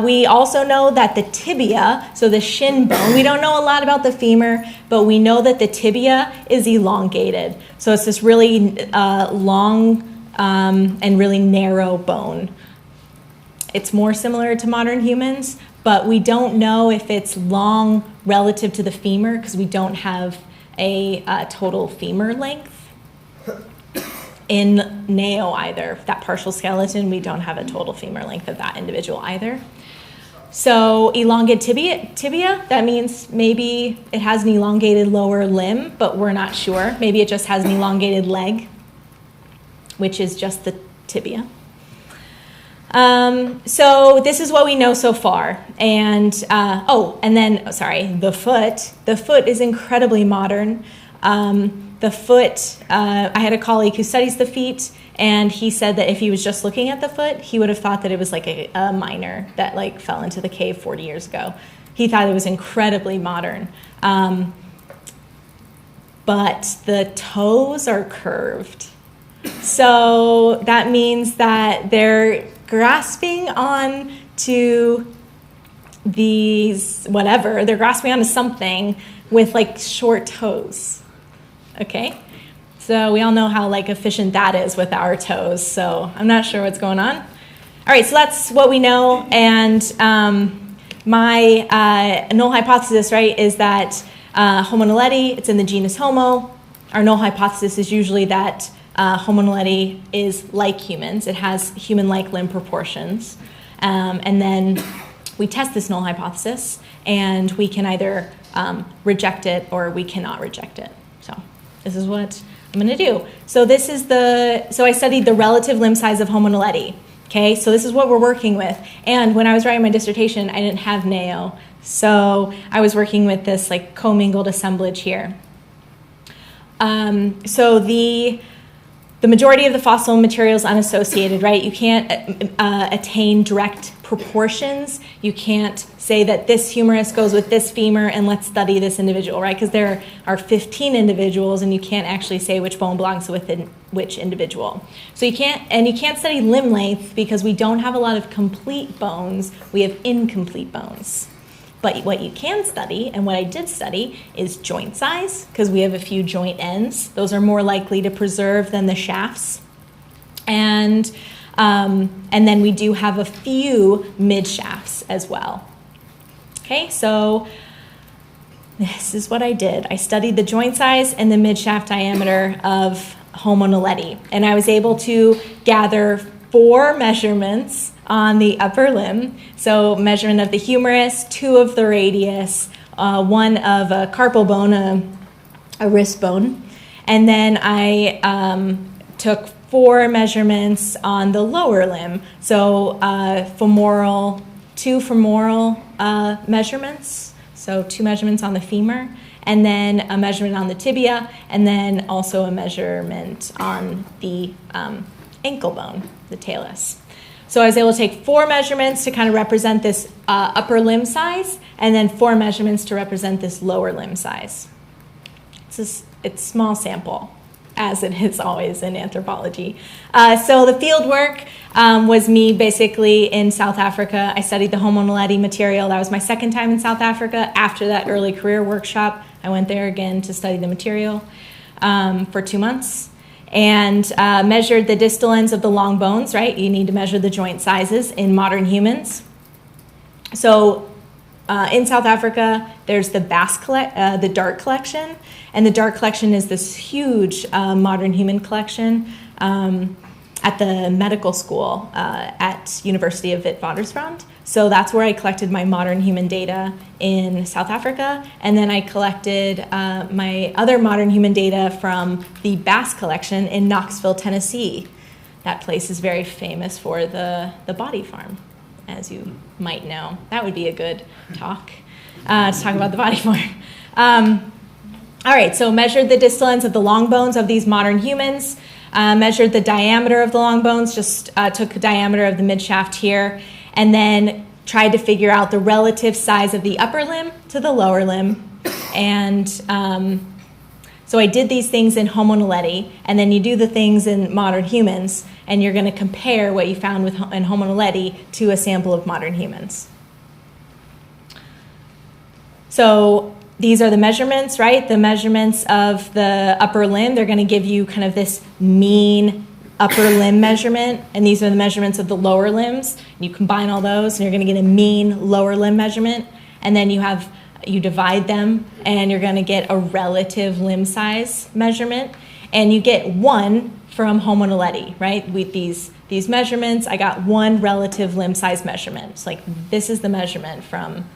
We also know that the tibia, so the shin bone, we don't know a lot about the femur, but we know that the tibia is elongated. So it's this really long and really narrow bone. It's more similar to modern humans, but we don't know if it's long relative to the femur because we don't have a total femur length. In Neo either, that partial skeleton, we don't have a total femur length of that individual either. So elongated tibia, that means maybe it has an elongated lower limb, but we're not sure. Maybe it just has an elongated leg, which is just the tibia. So this is what we know so far. And, the foot. The foot is incredibly modern. The foot, I had a colleague who studies the feet, and he said that if he was just looking at the foot, he would have thought that it was like a miner that like fell into the cave 40 years ago. He thought it was incredibly modern. But the toes are curved. So that means that they're grasping on to these, whatever, they're grasping onto something with like short toes. Okay, so we all know how like efficient that is with our toes, so I'm not sure what's going on. All right, so that's what we know, and my null hypothesis, right, is that Homo naledi, it's in the genus Homo. Our null hypothesis is usually that Homo naledi is like humans. It has human-like limb proportions, and then we test this null hypothesis, and we can either reject it or we cannot reject it. So this is what I'm going to do. So I studied the relative limb size of Homo naledi. Okay, so this is what we're working with. And when I was writing my dissertation, I didn't have Neo. So I was working with this like commingled assemblage here. So the majority of the fossil material is unassociated, right? You can't attain direct proportions. You can't say that this humerus goes with this femur and let's study this individual, right? Because there are 15 individuals and you can't actually say which bone belongs with which individual. So you can't study limb length because we don't have a lot of complete bones. We have incomplete bones. But what you can study, and what I did study, is joint size, because we have a few joint ends. Those are more likely to preserve than the shafts. And then we do have a few mid-shafts as well. Okay, so this is what I did. I studied the joint size and the mid-shaft diameter of Homo naledi. And I was able to gather 4 measurements on the upper limb. So measurement of the humerus, 2 of the radius, 1 of a carpal bone, a wrist bone. And then I took 4 measurements on the lower limb. So two femoral measurements. So 2 measurements on the femur, and then a measurement on the tibia, and then also a measurement on the ankle bone, the talus. So I was able to take 4 measurements to kind of represent this upper limb size, and then 4 measurements to represent this lower limb size. It's small sample, as it is always in anthropology. So the field work was me basically in South Africa. I studied the Homo naledi material. That was my second time in South Africa. After that early career workshop, I went there again to study the material for 2 months. And measured the distal ends of the long bones, right? You need to measure the joint sizes in modern humans. So in South Africa, there's the the Dart collection. And the Dart collection is this huge modern human collection. at the medical school at University of Witwatersrand. So that's where I collected my modern human data in South Africa, and then I collected my other modern human data from the Bass collection in Knoxville, Tennessee. That place is very famous for the body farm, as you might know. That would be a good talk, to talk about the body farm. All right, so measured the distal ends of the long bones of these modern humans, measured the diameter of the long bones, just took the diameter of the midshaft here, and then tried to figure out the relative size of the upper limb to the lower limb. And so I did these things in Homo naledi, and then you do the things in modern humans, and you're going to compare what you found in Homo naledi to a sample of modern humans. So these are the measurements, right? The measurements of the upper limb, they're going to give you kind of this mean upper limb measurement, and these are the measurements of the lower limbs. You combine all those, and you're going to get a mean lower limb measurement, and then you divide them, and you're going to get a relative limb size measurement, and you get one from Homo naledi, right? With these measurements, I got one relative limb size measurement. It's like, this is the measurement from,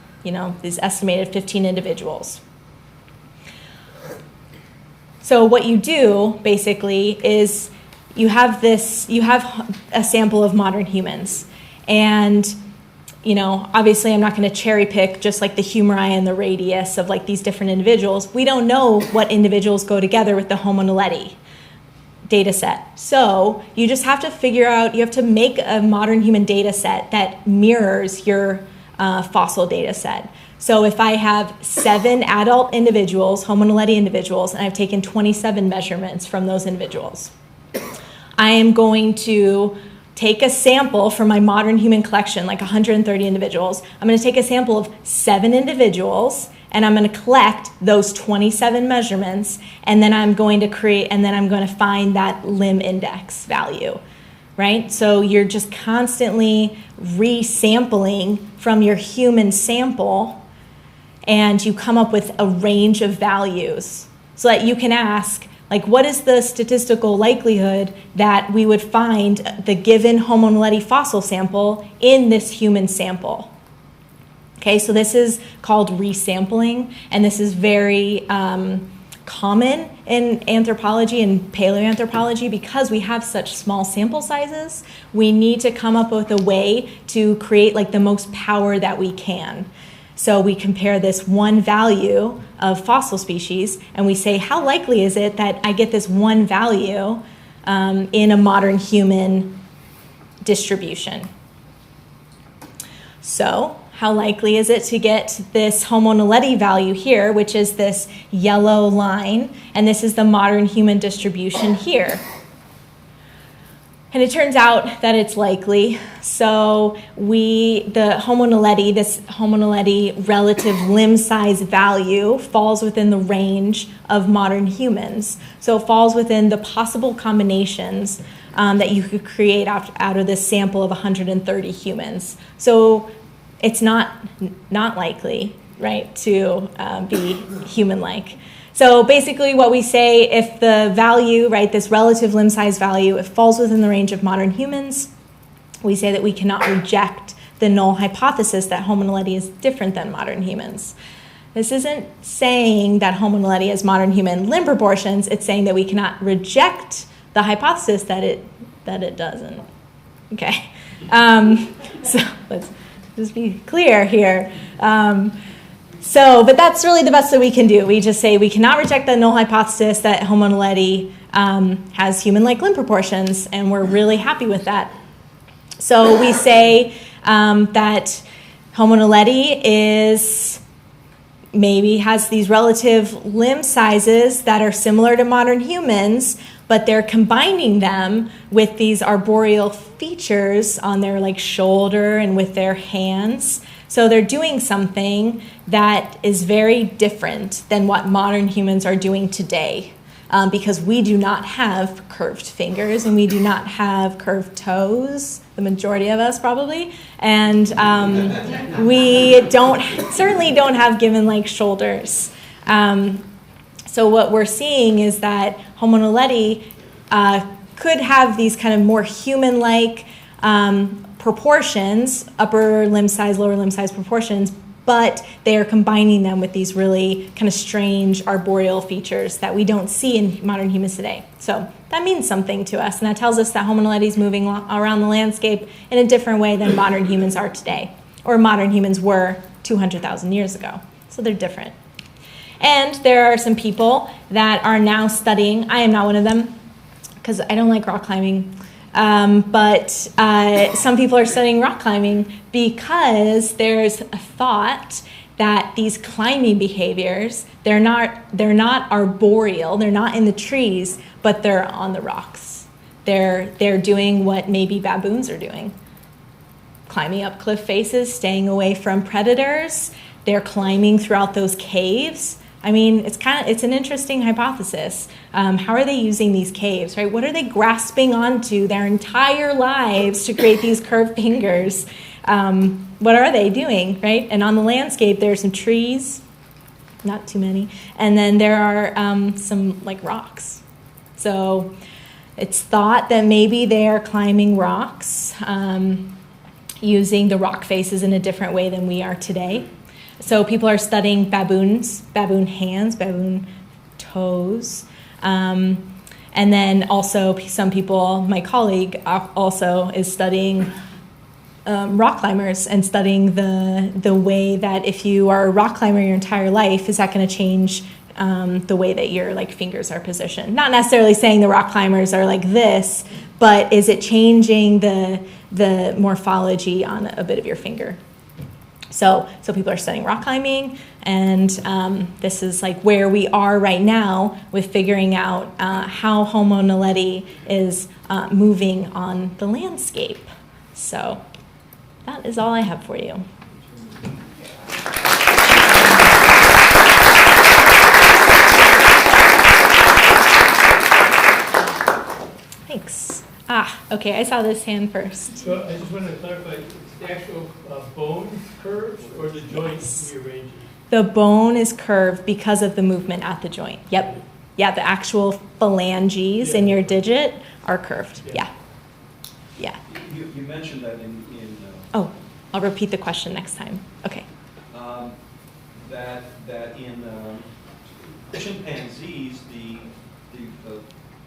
these estimated 15 individuals. So what you do, basically, is you have a sample of modern humans, and obviously I'm not going to cherry pick just like the humeri and the radius of like these different individuals. We don't know what individuals go together with the Homo naledi data set. So you just have to figure out, you have to make a modern human data set that mirrors your fossil data set. So if I have 7 adult individuals, Homo naledi individuals, and I've taken 27 measurements from those individuals, I am going to take a sample from my modern human collection, like 130 individuals. I'm going to take a sample of 7 individuals, and I'm going to collect those 27 measurements, and then I'm going to find that limb index value, right? So you're just constantly resampling from your human sample, and you come up with a range of values so that you can ask, like, what is the statistical likelihood that we would find the given Homo naledi fossil sample in this human sample? Okay, so this is called resampling, and this is very common in anthropology and paleoanthropology because we have such small sample sizes. We need to come up with a way to create like the most power that we can. So we compare this one value of fossil species, and we say, how likely is it that I get this one value in a modern human distribution? So how likely is it to get this Homo naledi value here, which is this yellow line, and this is the modern human distribution here? And it turns out that it's likely. So the Homo naledi, this Homo naledi relative limb size value falls within the range of modern humans. So it falls within the possible combinations that you could create out of this sample of 130 humans. So it's not likely, right, to be human-like. So basically what we say, if the value, right, this relative limb size value, it falls within the range of modern humans, we say that we cannot reject the null hypothesis that Homo naledi is different than modern humans. This isn't saying that Homo naledi has modern human limb proportions, it's saying that we cannot reject the hypothesis that it doesn't. Okay, so let's just be clear here. But that's really the best that we can do. We just say we cannot reject the null hypothesis that Homo naledi has human-like limb proportions, and we're really happy with that. So we say that Homo naledi maybe has these relative limb sizes that are similar to modern humans, but they're combining them with these arboreal features on their like shoulder and with their hands. So they're doing something that is very different than what modern humans are doing today, because we do not have curved fingers and we do not have curved toes, the majority of us probably, and we certainly don't have given-like shoulders. So what we're seeing is that Homo naledi could have these kind of more human-like proportions, upper limb size, lower limb size proportions, but they are combining them with these really kind of strange arboreal features that we don't see in modern humans today. So that means something to us, and that tells us that Homo naledi is moving around the landscape in a different way than modern humans are today, or modern humans were 200,000 years ago. So they're different. And there are some people that are now studying, I am not one of them, because I don't like rock climbing, but some people are studying rock climbing because there's a thought that these climbing behaviors, they're not arboreal, they're not in the trees, but they're on the rocks. They're doing what maybe baboons are doing. Climbing up cliff faces, staying away from predators. They're climbing throughout those caves. I mean, it's an interesting hypothesis. How are they using these caves, right? What are they grasping onto their entire lives to create these curved fingers? What are they doing, right? And on the landscape, there's some trees, not too many, and then there are some like rocks. So it's thought that maybe they are climbing rocks, using the rock faces in a different way than we are today. So people are studying baboons, baboon hands, baboon toes. And then also some people, my colleague also is studying rock climbers and studying the way that if you are a rock climber your entire life, is that going to change the way that your like fingers are positioned? Not necessarily saying the rock climbers are like this, but is it changing the morphology on a bit of your finger? So people are studying rock climbing, and this is like where we are right now with figuring out how Homo naledi is moving on the landscape. So that is all I have for you. Thanks. Okay, I saw this hand first. So I just wanted to clarify, it's the actual bone curves or the joints rearranging? The bone is curved because of the movement at the joint. Yep. Yeah, the actual phalanges in your digit are curved. Yeah. You mentioned that in Oh, I'll repeat the question next time. Okay. that in chimpanzees, the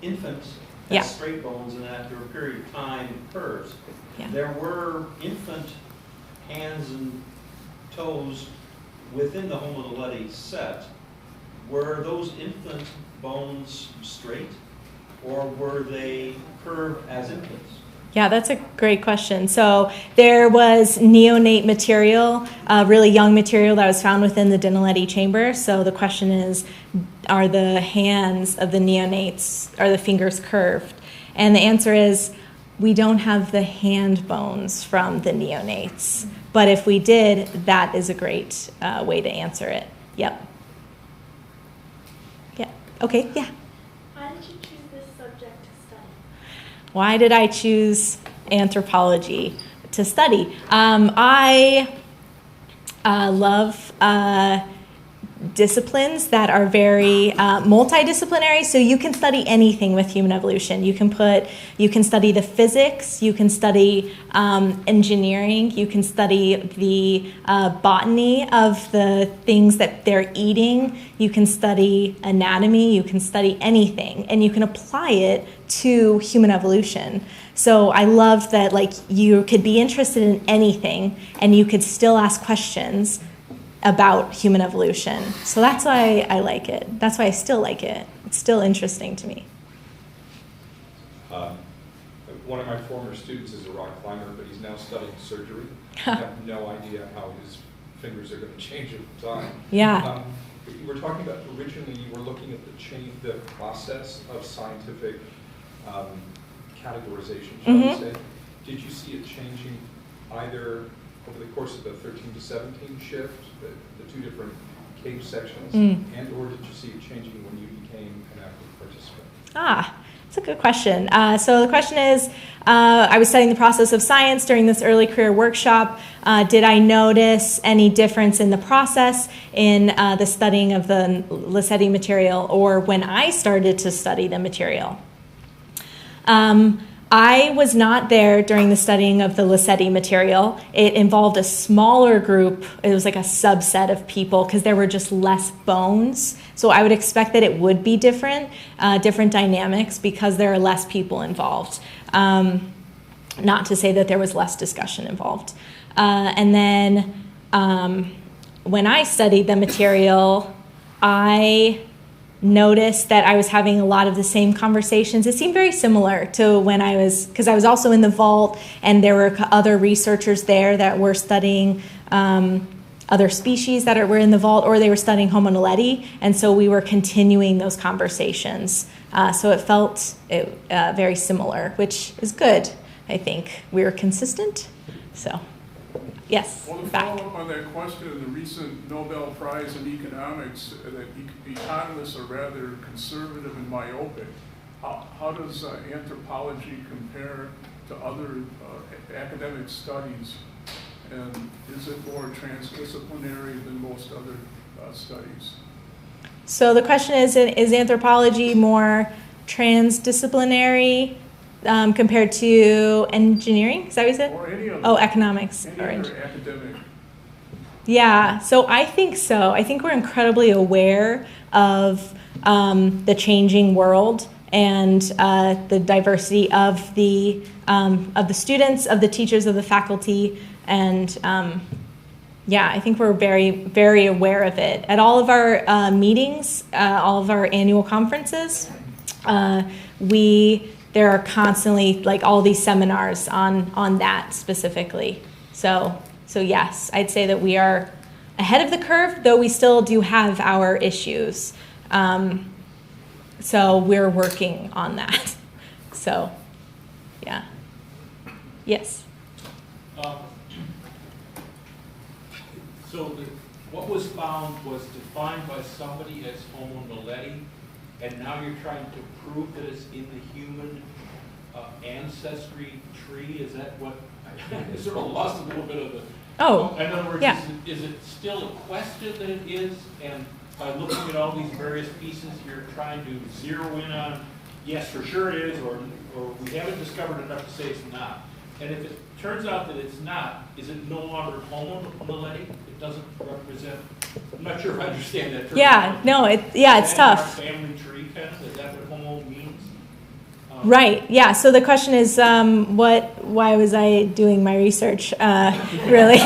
infants had straight bones, and after a period of time, it curves. Yeah. There were infant hands and toes within the Homo naledi set. Were those infant bones straight, or were they curved as infants? Yeah, that's a great question. So there was neonate material, really young material that was found within the Dinaledi chamber. So the question is, are the hands of the neonates, are the fingers curved? And the answer is, we don't have the hand bones from the neonates. But if we did, that is a great way to answer it. Yep. Yeah. Okay, yeah. Why did you choose this subject to study? Why did I choose anthropology to study? I love disciplines that are very multidisciplinary, so you can study anything with human evolution. You can study the physics, you can study engineering, you can study the botany of the things that they're eating, you can study anatomy, you can study anything, and you can apply it to human evolution. So I love that, like, you could be interested in anything and you could still ask questions about human evolution. So that's why I like it. That's why I still like it. It's still interesting to me. One of my former students is a rock climber, but he's now studying surgery. I have no idea how his fingers are going to change over time. Yeah. You were talking about, originally you were looking at the process of scientific categorization, shall we say. Did you see it changing either over the course of the 13 to 17 shift, the two different cave sections, and or did you see it changing when you became an active participant? That's a good question. So the question is, I was studying the process of science during this early career workshop. Did I notice any difference in the process in the studying of the Lassetti material or when I started to study the material? I was not there during the studying of the Lassetti material. It involved a smaller group. It was like a subset of people because there were just less bones. So I would expect that it would be different dynamics because there are less people involved. Not to say that there was less discussion involved. And then when I studied the material, I noticed that I was having a lot of the same conversations. It seemed very similar to when because I was also in the vault, and there were other researchers there that were studying other species that were in the vault, or they were studying Homo naledi, and so we were continuing those conversations. So it felt very similar, which is good. I think we were consistent. So, yes, Well, to back. follow up on that question, the recent Nobel Prize in Economics, that economists are rather conservative and myopic. How does anthropology compare to other academic studies? And is it more transdisciplinary than most other studies? So the question is anthropology more transdisciplinary compared to engineering? Is that what you said? Or any other, economics. any Or other academic? Yeah, so I think so. I think we're incredibly aware of the changing world and the diversity of the students, of the teachers, of the faculty, and yeah, I think we're very, very aware of it. At all of our meetings, all of our annual conferences, there are constantly like all these seminars on that specifically. So yes, I'd say that we are ahead of the curve, though we still do have our issues. So we're working on that. So, yeah. Yes. So what was found was defined by somebody as Homo naledi, and now you're trying to prove that it's in the human ancestry tree. Is that what? I sort of lost a little bit of the. Oh, in other words, yeah. is it still a question that it is? And by looking at all these various pieces, you're trying to zero in on, yes, for sure it is, or we haven't discovered enough to say it's not. And if it turns out that it's not, is it no longer Homo naledi? It doesn't represent. I'm not sure if I understand that term. Yeah, no, it's tough. Family tree, kind of. Is that what Homo means? Right. Yeah. So the question is, why was I doing my research? Really.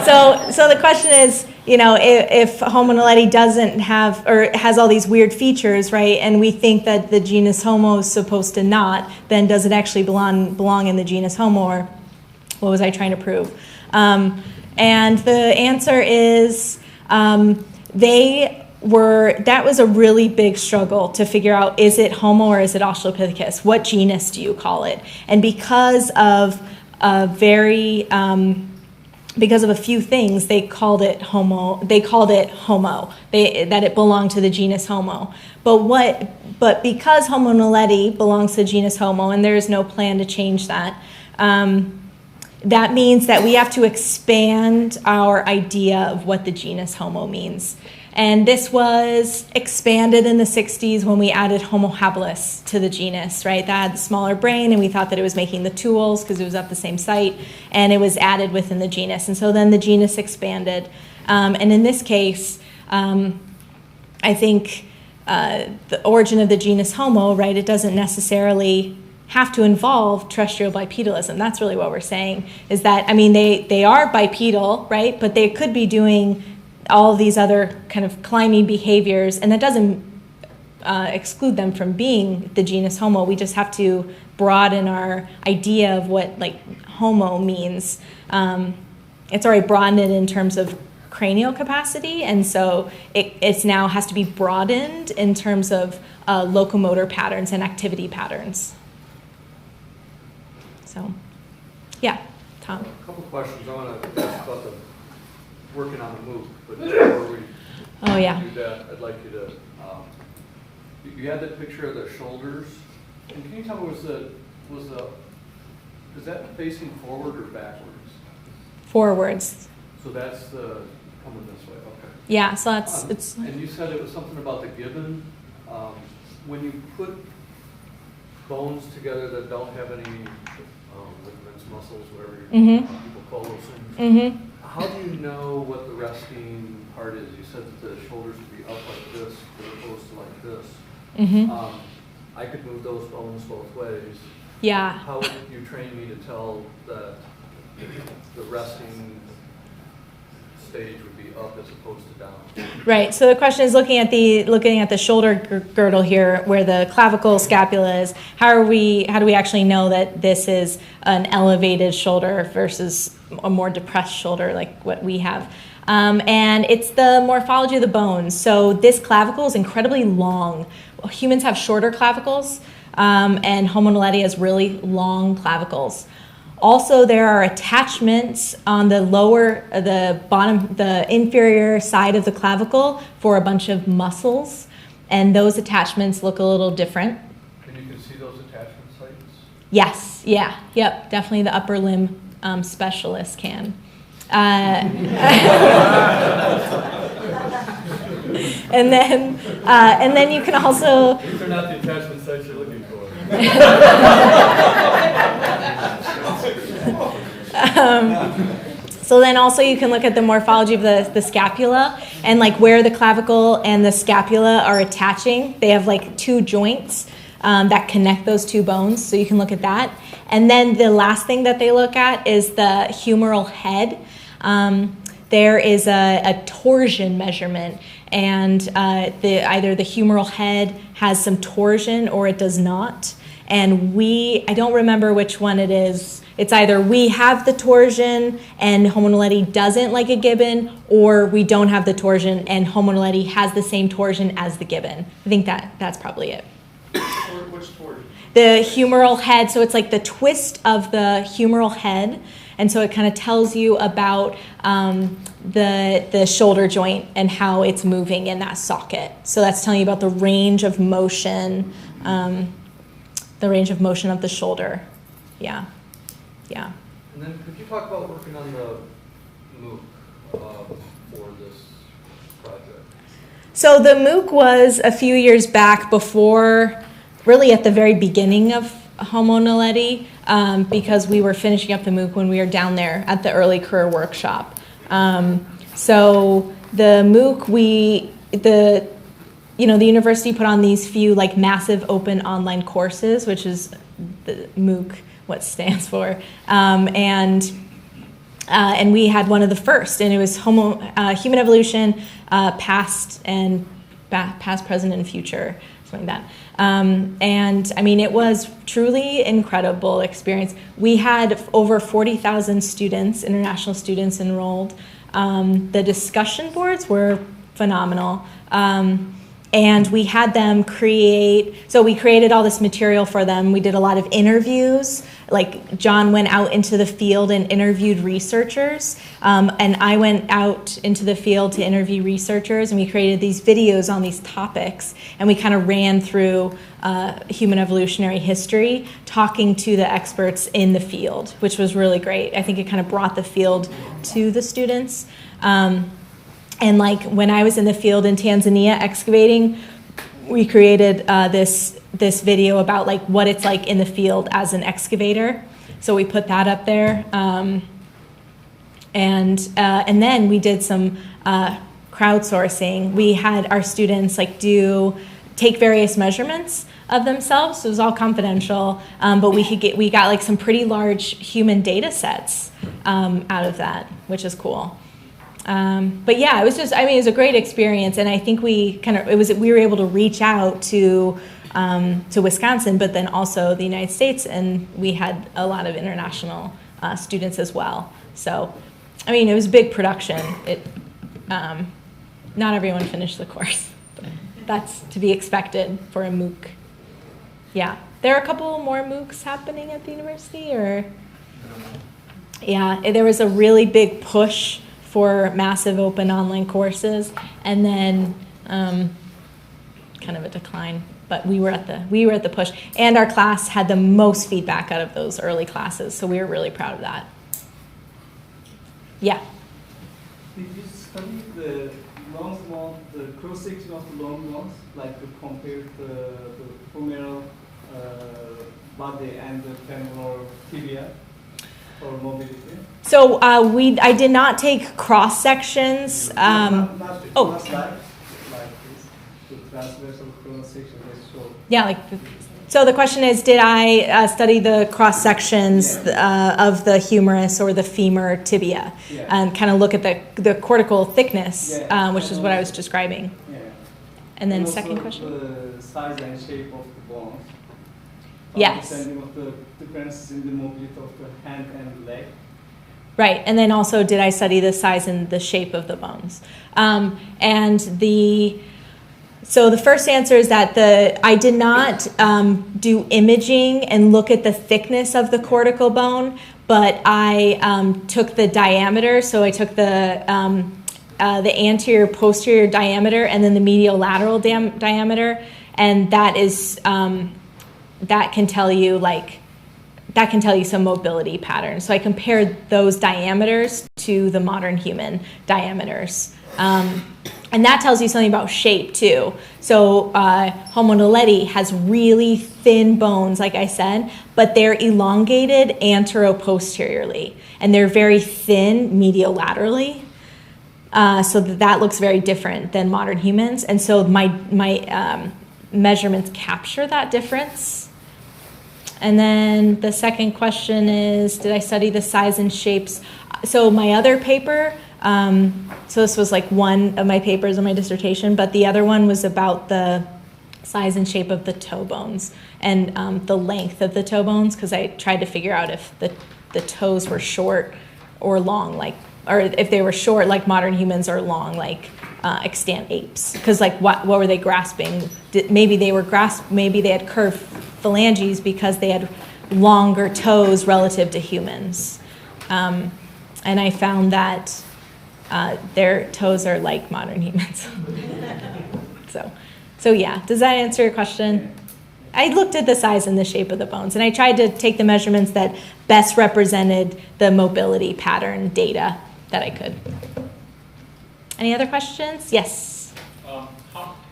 So the question is, if Homo naledi doesn't have or has all these weird features, right? And we think that the genus Homo is supposed to not, then does it actually belong in the genus Homo, or what was I trying to prove? And the answer is, that was a really big struggle to figure out, is it Homo or is it Australopithecus? What genus do you call it? And because of a few things, they called it Homo. That it belonged to the genus Homo. But because Homo naledi belongs to the genus Homo, and there is no plan to change that, that means that we have to expand our idea of what the genus Homo means. And this was expanded in the 60s when we added Homo habilis to the genus, right? That had the smaller brain, and we thought that it was making the tools because it was at the same site, and it was added within the genus. And so then the genus expanded. And in this case, I think the origin of the genus Homo, right, it doesn't necessarily have to involve terrestrial bipedalism. That's really what we're saying, is that, they are bipedal, right? But they could be doing all of these other kind of climbing behaviors, and that doesn't exclude them from being the genus Homo. We just have to broaden our idea of what Homo means. It's already broadened in terms of cranial capacity, and so it's now has to be broadened in terms of locomotor patterns and activity patterns. So, yeah, Tom. A couple questions. I want to ask about the working on the MOOC, but before we do that, I'd like you to, you had that picture of the shoulders, and can you tell me, is that facing forward or backwards? Forwards. So that's the, coming this way, okay. Yeah, so it's... And you said it was something about the gibbon. When you put bones together that don't have any ligaments, muscles, whatever people call those things. Mm-hmm. How do you know what the resting part is? You said that the shoulders would be up like this as opposed to like this. Mm-hmm. I could move those bones both ways. Yeah. How would you train me to tell that the resting stage would be up as opposed to down? Right. So the question is looking at the shoulder girdle here, where the clavicle scapula is. How do we actually know that this is an elevated shoulder versus a more depressed shoulder like what we have? And it's the morphology of the bones. So this clavicle is incredibly long. Humans have shorter clavicles, and Homo naledi has really long clavicles. Also, there are attachments on the the inferior side of the clavicle for a bunch of muscles, and those attachments look a little different. And you can see those attachment sites? Yes, yeah, yep, definitely the upper limb specialist can. And then you can also. These are not the attachment sites you're looking for. So then also you can look at the morphology of the scapula and like where the clavicle and the scapula are attaching. They have like two joints that connect those two bones, so you can look at that. And then the last thing that they look at is the humeral head. There is a torsion measurement, and either the humeral head has some torsion or it does not. And I don't remember which one it is. It's either we have the torsion and Homo naledi doesn't, like a gibbon, or we don't have the torsion and Homo naledi has the same torsion as the gibbon. I think that's probably it. Which torsion? The humeral head, so it's like the twist of the humeral head, and so it kind of tells you about the shoulder joint and how it's moving in that socket. So that's telling you about the range of motion, of the shoulder. Yeah. Yeah. And then could you talk about working on the MOOC for this project? So the MOOC was a few years back before, really at the very beginning of Homo naledi, because we were finishing up the MOOC when we were down there at the early career workshop. So the MOOC, the university put on these few like massive open online courses, which is the MOOC, what it stands for, and we had one of the first, and it was human evolution, past, present, and future, something like that. And I mean, it was truly incredible experience. We had over 40,000 students, international students enrolled. The discussion boards were phenomenal. And we had them we created all this material for them. We did a lot of interviews. Like John went out into the field and interviewed researchers. And I went out into the field to interview researchers, and we created these videos on these topics. And we kind of ran through human evolutionary history, talking to the experts in the field, which was really great. I think it kind of brought the field to the students. And like when I was in the field in Tanzania excavating, we created this video about like what it's like in the field as an excavator. So we put that up there, and then we did some crowdsourcing. We had our students like take various measurements of themselves. So it was all confidential, but we got like some pretty large human data sets out of that, which is cool. But yeah, it was a great experience, and I think we were able to reach out to Wisconsin, but then also the United States, and we had a lot of international students as well. So, I mean, it was a big production. Not everyone finished the course, but that's to be expected for a MOOC. Yeah, there are a couple more MOOCs happening at the university, or yeah, there was a really big push for massive open online courses, and then kind of a decline. But we were at the push, and our class had the most feedback out of those early classes, so we were really proud of that. Yeah. Did you study the cross section of the long ones, like to compare the femoral body and the femoral tibia for mobility? So I did not take cross sections. Not oh. like this, the transversal cross section is so. Yeah, like. So the question is, did I study the cross sections of the humerus or the femur tibia, and kind of look at the cortical thickness, which is what I was describing. Yeah. And then also second question. The size and shape of the bones. Yes. Understanding of the differences in the mobility of the hand and leg. Right, and then also, did I study the size and the shape of the bones? So the first answer is that I did not do imaging and look at the thickness of the cortical bone, but I took the diameter. So I took the anterior posterior diameter and then the medial lateral diameter, and that is that can tell you some mobility patterns. So I compared those diameters to the modern human diameters. And that tells you something about shape too. So Homo naledi has really thin bones, like I said, but they're elongated antero-posteriorly, and they're very thin medial-laterally. So that looks very different than modern humans. And so my measurements capture that difference. And then the second question is, did I study the size and shapes? So my other paper, so this was like one of my papers in my dissertation, but the other one was about the size and shape of the toe bones and the length of the toe bones, because I tried to figure out if the toes were short or long, or if they were short like modern humans or long like extant apes. Because what were they grasping? Maybe they had curved phalanges because they had longer toes relative to humans. And I found that their toes are like modern humans. So yeah, does that answer your question? I looked at the size and the shape of the bones, and I tried to take the measurements that best represented the mobility pattern data that I could. Any other questions? Yes? When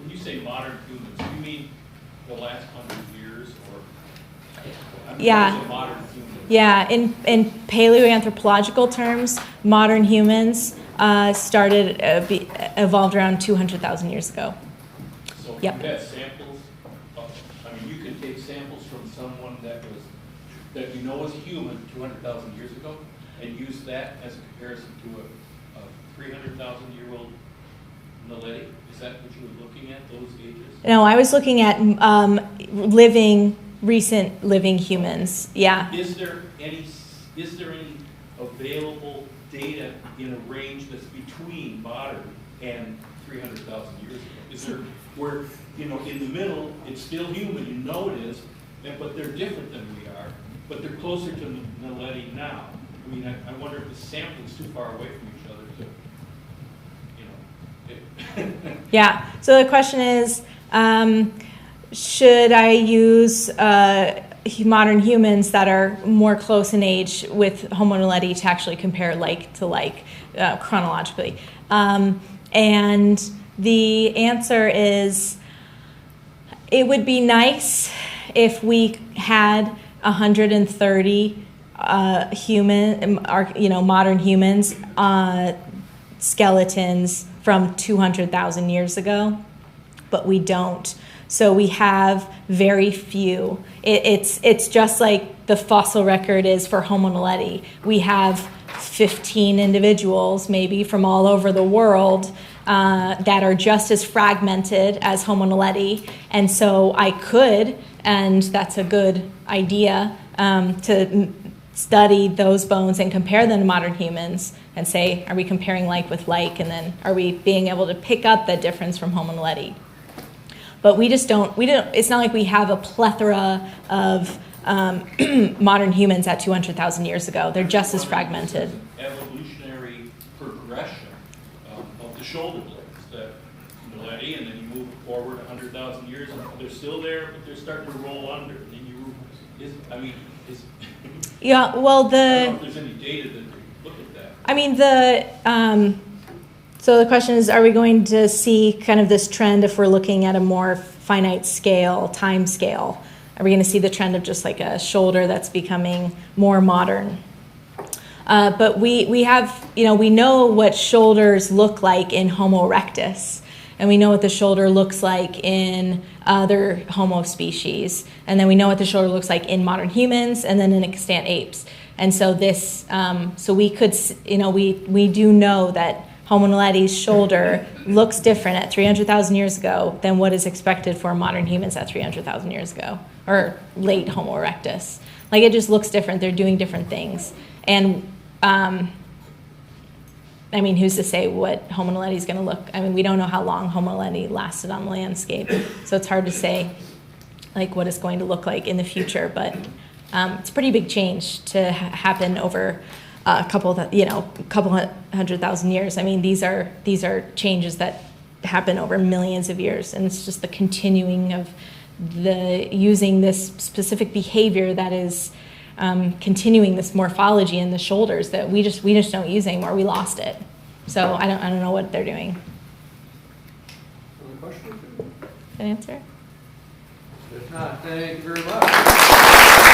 you say modern humans, do you mean the last 100 years? Or Yeah. Modern humans? Yeah, in paleoanthropological terms, modern humans evolved around 200,000 years ago. So Yep. you have samples, you can take samples from someone that you know was a human 200,000 years ago and use that as a comparison to a 300,000-year-old naledi? Is that what you were looking at, those ages? No, I was looking at recent living humans. Yeah. Is there any available data in a range that's between modern and 300,000 years ago? Is there where, in the middle, it's still human, you know it is, but they're different than we are, but they're closer to naledi now? I wonder if the sampling's too far away from each other to, Yeah, so the question is, should I use modern humans that are more close in age with Homo naledi to actually compare like to like chronologically? And the answer is, it would be nice if we had 130 modern humans skeletons from 200,000 years ago, but we don't. So we have very few. It's just like the fossil record is for Homo naledi. We have 15 individuals maybe from all over the world that are just as fragmented as Homo naledi. And so I could, and that's a good idea, to study those bones and compare them to modern humans and say, are we comparing like with like, and then are we being able to pick up the difference from Homo naledi? But we don't, it's not like we have a plethora of modern humans at 200,000 years ago. They're just as fragmented. Evolutionary progression of the shoulder blades, that naledi, and then you move forward 100,000 years, and they're still there, but they're starting to roll under. And then yeah, well, I don't know if there's any data that look at that. So the question is, are we going to see kind of this trend if we're looking at a more finite scale, time scale? Are we going to see the trend of just like a shoulder that's becoming more modern? But we have, we know what shoulders look like in Homo erectus, and we know what the shoulder looks like in other Homo species, and then we know what the shoulder looks like in modern humans, and then in extant apes. And so this, so we could, we do know that Homo naledi's shoulder looks different at 300,000 years ago than what is expected for modern humans at 300,000 years ago, or late Homo erectus. Like, it just looks different. They're doing different things. And I mean, who's to say what Homo naledi is going to look? I mean, we don't know how long Homo naledi lasted on the landscape, so it's hard to say like what it's going to look like in the future. But it's a pretty big change to happen over a couple 100,000 years. I mean, these are changes that happen over millions of years, and it's just the continuing of using this specific behavior that is continuing this morphology in the shoulders that we just don't use anymore. We lost it. So I don't know what they're doing. Another question? That answer? If not, thank you very much.